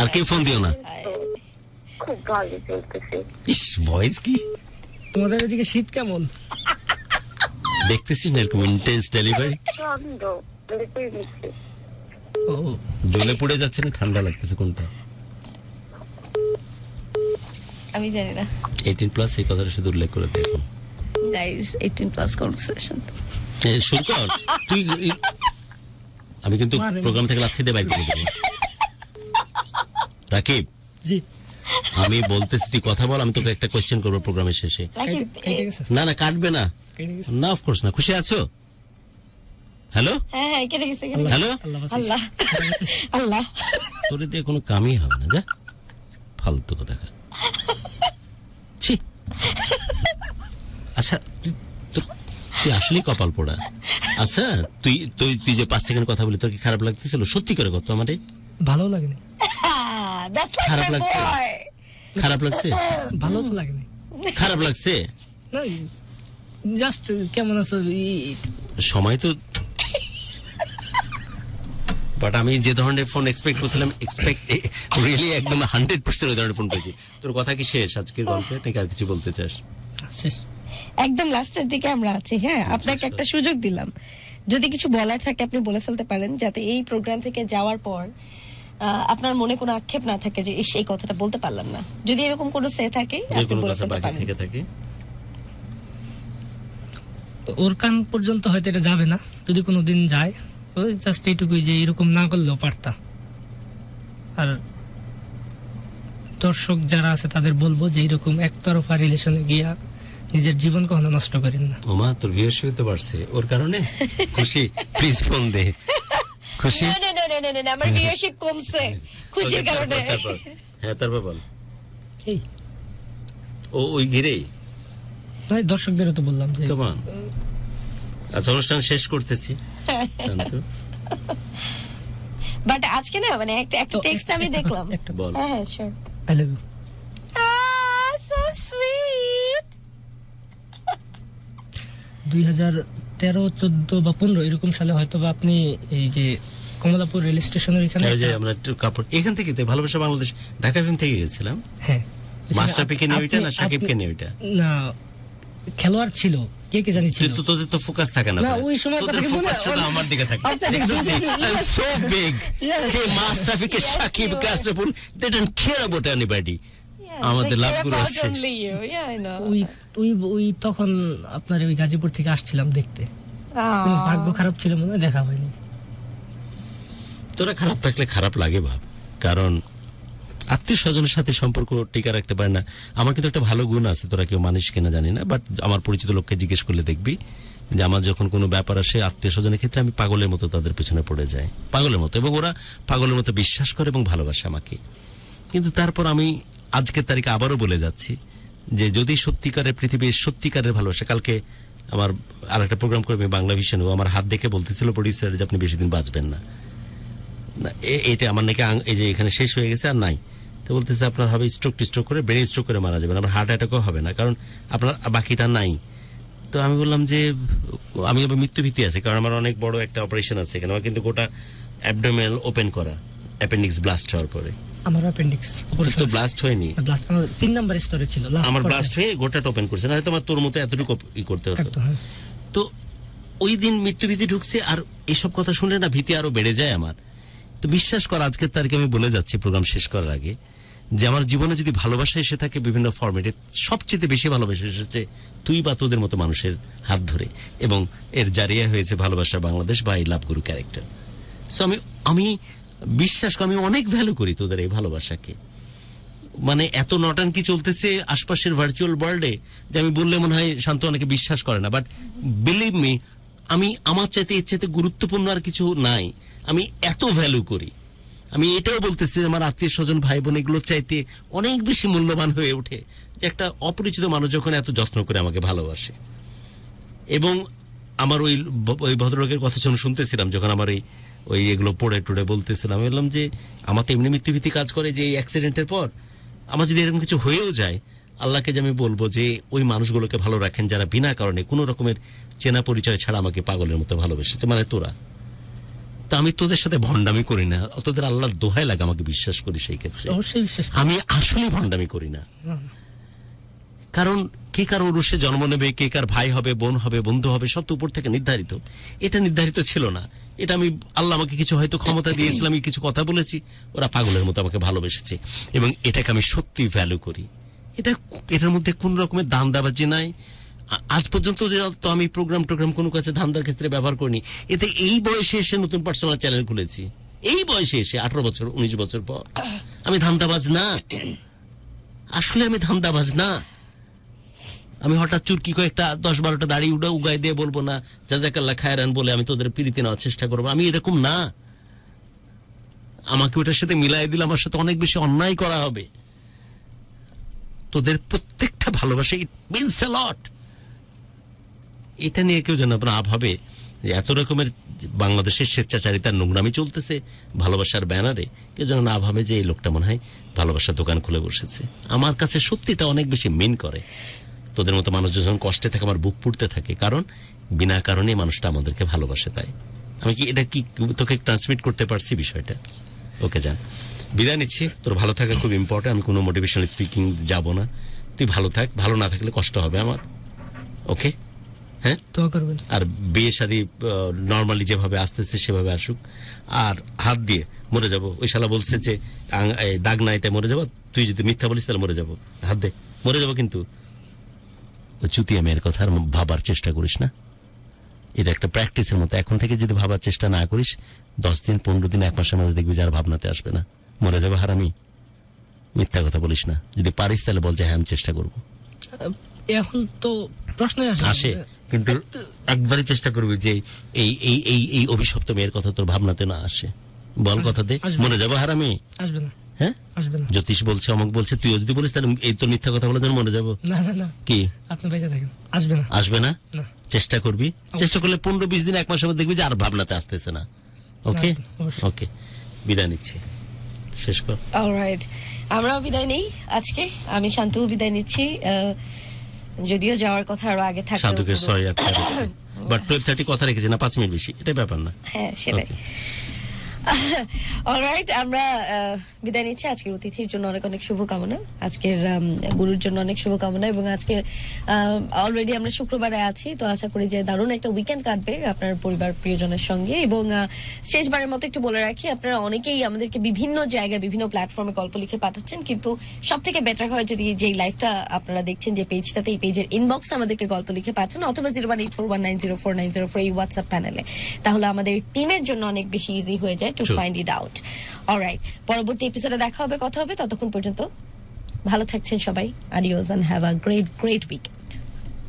আর কেউ ফোন দিও না। খুব ভালো চলতেছে। ইস, ভয়েস কি? তোমাদের এদিকে শীত কেমন? দেখতেছিস না এরকম ইন্টেন্স ডেলিভারি? ও, জ্বলে পড়ে যাচ্ছে না ঠান্ডা লাগতেছে, কোনটা? আমি জানি না। 18+ এই কথাটা শুধু উল্লেখ করে দেখুন গাইস, 18+ কনভারসেশন শুরু কর তুই। আমি কিন্তু প্রোগ্রাম থেকে লাথি দিয়ে বাইর করে দেবো। রাকিব জি, আমি বলতেছি তুই কথা বল, আমি তোকে একটা কোশ্চেন করবো প্রোগ্রামের শেষে। না কাটবে না, না অফকোর্স না। খুশি আছো? হ্যালো, হ্যাঁ কেটে গেছে। হ্যালো, আল্লাহ আল্লাহ, তোর দিয়ে কোনো কামই হবে না, যা ফালতু কথা। আচ্ছা তুই আসলেই কপাল পোড়া। আচ্ছা তুই যে 5 সেকেন্ড কথা বলি, তোর কি খারাপ লাগতেছিল? সত্যি করে কত আমারে ভালো লাগেনি। খারাপ লাগছে? খারাপ লাগছে? ভালো তো লাগেনি। খারাপ লাগছে না, জাস্ট কেমন আছো সময় তো। বাট আমি যে ধরনের ফোন এক্সপেক্ট করছিলাম, রিয়েলি একদম 100% ওই ধরনের ফোন পেয়েছি। তোর কথা কি শেষ আজকের গল্পে, নাকি আর কিছু বলতে চাস? শেষ, একদম লাস্টের দিকে আমরা আছি। হ্যাঁ, আপনাকে একটা সুযোগ দিলাম যদি কিছু বলার থাকে আপনি বলে ফেলতে পারেন, যাতে এই প্রোগ্রাম থেকে যাওয়ার পর আপনার মনে কোনো আক্ষেপ না থাকে যে ইস এই কথাটা বলতে পারলাম না। যদি এরকম কোনো সে থাকে যে আপনি কোনো বলে কথা ফেলতে বাকি পারেন। থেকে থাকে। ওর কান পর্যন্ত হয়তো এটা যাবে না, যদি কোনোদিন যায় ওই জাস্ট এইটুকুই যে এরকম না করলেও পারতা। আর দর্শক যারা আছে তাদের বলবো যে এরকম একতরফা রিলেশনে গিয়া নিজের জীবন কখনো নষ্ট করেন না। ওমা তোর ভিউয়ারশিপ হতে পারছে ওর কারণে খুশি, প্লিজ ফোন দে। খুশি না, না, না, না, না, না, না, আমার ভিউয়ারশিপ কমছে খুশির Okay, কারণে। তারপর। হ্যাঁ তারপর বল। এই ওই ঘিরেই তাই দর্শকদেরও তো বললাম যে কেমন। আচ্ছা অনুষ্ঠান শেষ করতেছি শান্তু। বাট আজকে না মানে একটা টেক্সট আমি দেখলাম। বল। হ্যাঁ হ্যাঁ sure. I love you. So sweet. 2013, 14 বা 15 এরকম সালে হয়তো বা আপনি এই যে কমলাপুর রেল স্টেশনের এখানে ওই যে আমরা একটু কাপড় এখান থেকে তো ভালোবাসা বাংলাদেশ ঢাকা এফএম থেকে গেছিলাম। হ্যাঁ মাস্টারপিকে নিয়ে ওইটা না সাকিবকে নিয়ে ওইটা? না খেলোয়াড় ছিল, কে জানি ছিল। তো তোদের তো ফোকাস থাকে না না, ভাই। ওই সময় তোদের কথা কি ফোকাস বলে? শুধু আমার দিকে থাকে। আপনাকে দেখছিস নি? বুঝেছি। I'm so big. Yes. K মাস্টারপিকে Shakib you are. কাসরপুল they don't care about anybody. আমাদের লাভগুলো আছে। ওই তখন আপনার ওই গাজীপুর থেকে আসছিলাম দেখতে, কোনো ভাগ্য খারাপ ছিল মনে হয় দেখা হয়নি। তোরা খারাপ থাকলে খারাপ লাগে ভাব, কারণ আত্মীয় স্বজনের সাথে সম্পর্ক টিকে রাখতে পারে না। আমার কিন্তু একটা ভালো গুণ আছে, তোরা কেউ মানিস কিনা জানি না, বাট আমার পরিচিত লোককে জিজ্ঞেস করলে দেখবি যে আমার যখন কোনো ব্যাপার আসে আত্মীয় স্বজনের ক্ষেত্রে আমি পাগলের মতো তাদের পেছনে পড়ে যাই, পাগলের মতো, এবং ওরা পাগলের মতো বিশ্বাস করে এবং ভালোবাসে আমাকে। কিন্তু তারপর আমি আজকের তারিখে আবারও বলে যাচ্ছি যে যদি সত্যিকারের পৃথিবীর সত্যিকারের ভালোবাসা, কালকে আমার আর একটা প্রোগ্রাম করবে বাংলা ভিশন, ও আমার হাত দেখে বলতেছিল প্রডিউসার যে আপনি বেশি দিন বাঁচবেন না, এটা আমার নাকি এই যে এখানে শেষ হয়ে গেছে আর নাই। তো বলতেছে আপনার হবে স্ট্রোক করে ব্রেন স্ট্রোক করে মারা যাবেন, আমার হার্ট অ্যাটাকও হবে না, কারণ আপনার বাকিটা নাই। তো আমি বললাম যে আমি আবার মৃত্যুভীতি আছে, কারণ আমার অনেক বড় একটা অপারেশন আছে এখানে, আমার কিন্তু গোটা অ্যাবডোমেনাল ওপেন করা, অ্যাপেন্ডিক্স ব্লাস্ট হওয়ার পরে। আমার অ্যাপেন্ডিক্স তো ব্লাস্ট হয়নি, ব্লাস্ট আমার 3 নাম্বার স্তরে ছিল, আমার ব্লাস্ট হয়ে গোটাটা ওপেন করছে, না হয়তো আমার তোর মতো এতটুকু করতে হতো। হ্যাঁ। তো ওই দিন মৃত্যুভীতি ঢুকছে, আর এইসব কথা শুনলে না ভীতি আরো বেড়ে যায় আমার। তো বিশ্বাস কর আজকের তারিখে আমি বলে যাচ্ছি প্রোগ্রাম শেষ করার আগে যে আমার জীবনে যদি ভালোবাসা এসে থাকে বিভিন্ন ফরম্যাটে, সবচেয়ে বেশি ভালোবাসা এসেছে তুই বা তোদের মতো মানুষের হাত ধরে, এবং এর জারিয়া হয়েছে ভালোবাসা বাংলাদেশ বা এই লাভগুরু ক্যারেক্টার। সো আমি বিশ্বাস করি, আমি অনেক ভ্যালু করি তোদের এই ভালোবাসাকে। মানে এত নটাঙ্কি চলতেছে আশপাশের ভার্চুয়াল ওয়ার্ল্ডে যে আমি বললে মনে হয় শান্ত অনেকে বিশ্বাস করে না, বাট বিলিভ মি, আমি আমার চাইতে এর চাইতে গুরুত্বপূর্ণ আর কিছু নাই, আমি এত ভ্যালু করি। আমি এটাও বলতেছি আমার আত্মীয় স্বজন ভাই বোন এগুলোর চাইতে অনেক বেশি মূল্যবান হয়ে ওঠে যে একটা অপরিচিত মানুষ যখন এত যত্ন করে আমাকে ভালোবাসে। এবং আমার ওই ভদ্রলোকের কথা শুনতেছিলাম যখন আমার ওই এগুলো পড়ে টুড়ে বলতেছিলাম, আমি বললাম যে আমার তো এমনি মৃত্যুভীতি কাজ করে যে এই অ্যাক্সিডেন্টের পর আমার যদি এরকম কিছু হয়েও যায়, আল্লাহকে যে আমি বলবো যে ওই মানুষগুলোকে ভালো রাখেন যারা বিনা কারণে কোনো রকমের চেনা পরিচয় ছাড়া আমাকে পাগলের মতো ভালোবেসেছে, মানে তোরা। তা আমি তোদের সাথে ভণ্ডামি করি না, তোদের আল্লাহর দোহাই লাগে আমাকে বিশ্বাস করি, সেই ক্ষেত্রে অবশ্যই বিশ্বাস করি। আমি আসলে ভণ্ডামি করি না। কারণ কে কার ওরসে জন্ম নেবে, কে কার ভাই হবে, বোন হবে, বন্ধু হবে, সব তো উপর থেকে নির্ধারিত। এটা নির্ধারিত ছিল না, এটা আমি আল্লাহ আমাকে কিছু হয়তো ক্ষমতা দিয়েছিলাম, আমি কিছু কথা বলেছি, ওরা পাগলের মতো আমাকে ভালোবেসেছে, এবং এটাকে আমি সত্যি ভ্যালু করি। এটার মধ্যে কোন রকমের দান্দাবাজি নাই। আজ পর্যন্ত তো আমি প্রোগ্রাম কোনো কাছে ধান্দার ক্ষেত্রে ব্যবহার করিনি। এতে এই বয়সে এসে নতুন পার্সোনাল চ্যানেল খুলেছি, এই বয়সে এসে 18 বছর 19 বছর পর। আমি ধান্দাবাজ না, আসলে আমি ধান্দাবাজ না। আমি হঠাৎ চুরকি কয়েকটা 10-12টা দাড়ি উগাই দিয়ে বলবো না জাযাকাল্লাহ খায়রান বলে আমি তোদের প্রীতি নেওয়ার চেষ্টা করবো, আমি এরকম না। আমাকে ওটার সাথে মিলাই দিলে আমার সাথে অনেক বেশি অন্যায় করা হবে। তোদের প্রত্যেকটা ভালোবাসা ইট মিনস আ লট। এটা নিয়ে কেউ যেন আপনার ভাবে যে এত রকমের বাংলাদেশের স্বেচ্ছাচারিতার নোংরামি চলতেছে ভালোবাসার ব্যানারে, কেউ যেন না ভাবে যে এই লোকটা মনে হয় ভালোবাসার দোকান খুলে বসেছে। আমার কাছে সত্যিটা অনেক বেশি মিন করে। তোদের মতো মানুষ যখন কষ্টে থাকে আমার বুক পুড়তে থাকে, কারণ বিনা কারণে মানুষটা আমাদেরকে ভালোবাসে। তাই আমি কি এটা কি তোকে ট্রান্সমিট করতে পারছি বিষয়টা? ওকে যান, বিদায় নিচ্ছি। তোর ভালো থাকা খুব ইম্পর্টেন্ট, আমি কোনো মোটিভেশনাল স্পিকিং যাব না। তুই ভালো থাক, ভালো না থাকলে কষ্ট হবে আমার। ওকে, হ্যাঁ দোয়া করবেন। আর বিয়ে শাদী নর্মালি যেভাবে আসতেছে সেভাবে আসুক। আর হাত দিয়ে মরে যাব, ওই শালা বলছে যে দাগ নাই তাই মরে যাব, তুই যদি মিথ্যা বলিস তাহলে মরে যাব, হাত দে মরে যাব। কিন্তু চুতিয়া মেয়ের কথা আর ভাবার চেষ্টা করিস না, এটা একটা প্র্যাকটিসের মতো। এখন থেকে যদি ভাবার চেষ্টা না করিস, 10 দিন 15 দিন 1 মাসের মধ্যে দেখবি যে আর ভাবনাতে আসবে না, মরে যাবে হারামি। মিথ্যা কথা বলিস না, যদি পারিস তাহলে বল যে হ্যাঁ আমি চেষ্টা করবো। এখন তো প্রশ্নই আসে, কিন্তু একবারই চেষ্টা করবি যে এই এই এই এই অভিশপ্ত মেয়ের কথা তোর ভাবনাতে না আসে। বল কথা দে, মরে যাবো হারামি। আসবে না, হ্যাঁ আসবে না। জ্যোতিষ বলছে, অমুক বলছে, তুইও যদি বলিস তাহলে এই তোর মিথ্যা কথা বলে যেন মরে যাবো। না না না, কি আপনি বেঁচে থাকেন, আসবে না। আসবে না? না। চেষ্টা করবি, চেষ্টা করলে 15-20 দিন 1 মাসের মধ্যে দেখবি যে আর ভাবনাতে আসতেছে না। ওকে অবশ্যই। ওকে, বিদায় নিচ্ছি, শেষ কর। অলরাইট, আমরাও বিদায় নেই আজকে। আমি শান্তও বিদায় নিচ্ছি, যদিও যাওয়ার কথা আরো আগে থাকতো। শান্তকে সরি আটকে রেখেছি, বাট 12:30 কথা রেখেছি না, 5 মিনিট বেশি, এটা ব্যাপার না। হ্যাঁ সেটাই। অলরাইট, আমরা বিদায় নিচ্ছি। আজকের অতিথির জন্য অনেক অনেক শুভকামনা, আজকের গুরুর জন্য অনেক শুভকামনা, এবং আজকে অলরেডি আমরা শুক্রবারে আছি, তো আশা করি যে দারুণ একটা উইকেন্ড কাটবে আপনার পরিবার প্রিয়জনের সঙ্গে। এবং শেষবারের মতো একটু বলে রাখি, আপনারা অনেকেই আমাদেরকে বিভিন্ন জায়গায় বিভিন্ন প্ল্যাটফর্মে গল্প লিখে পাঠাচ্ছেন, কিন্তু সব থেকে বেটার হয় যদি যেই লাইভটা আপনারা দেখছেন যে পেজটাতে, এই পেজের ইনবক্সে আমাদেরকে গল্প লিখে পাঠান, অথবা 01841904904 এই হোয়াটসঅ্যাপ প্যানেলে, তাহলে আমাদের টিমের জন্য অনেক বেশি ইজি হয়ে যায় to find it out. Alright, পরবর্তী এপিসোডে দেখা হবে, কথা হবে। ততক্ষণ পর্যন্ত ভালো থাকছেন সবাই। Adios and have a great week.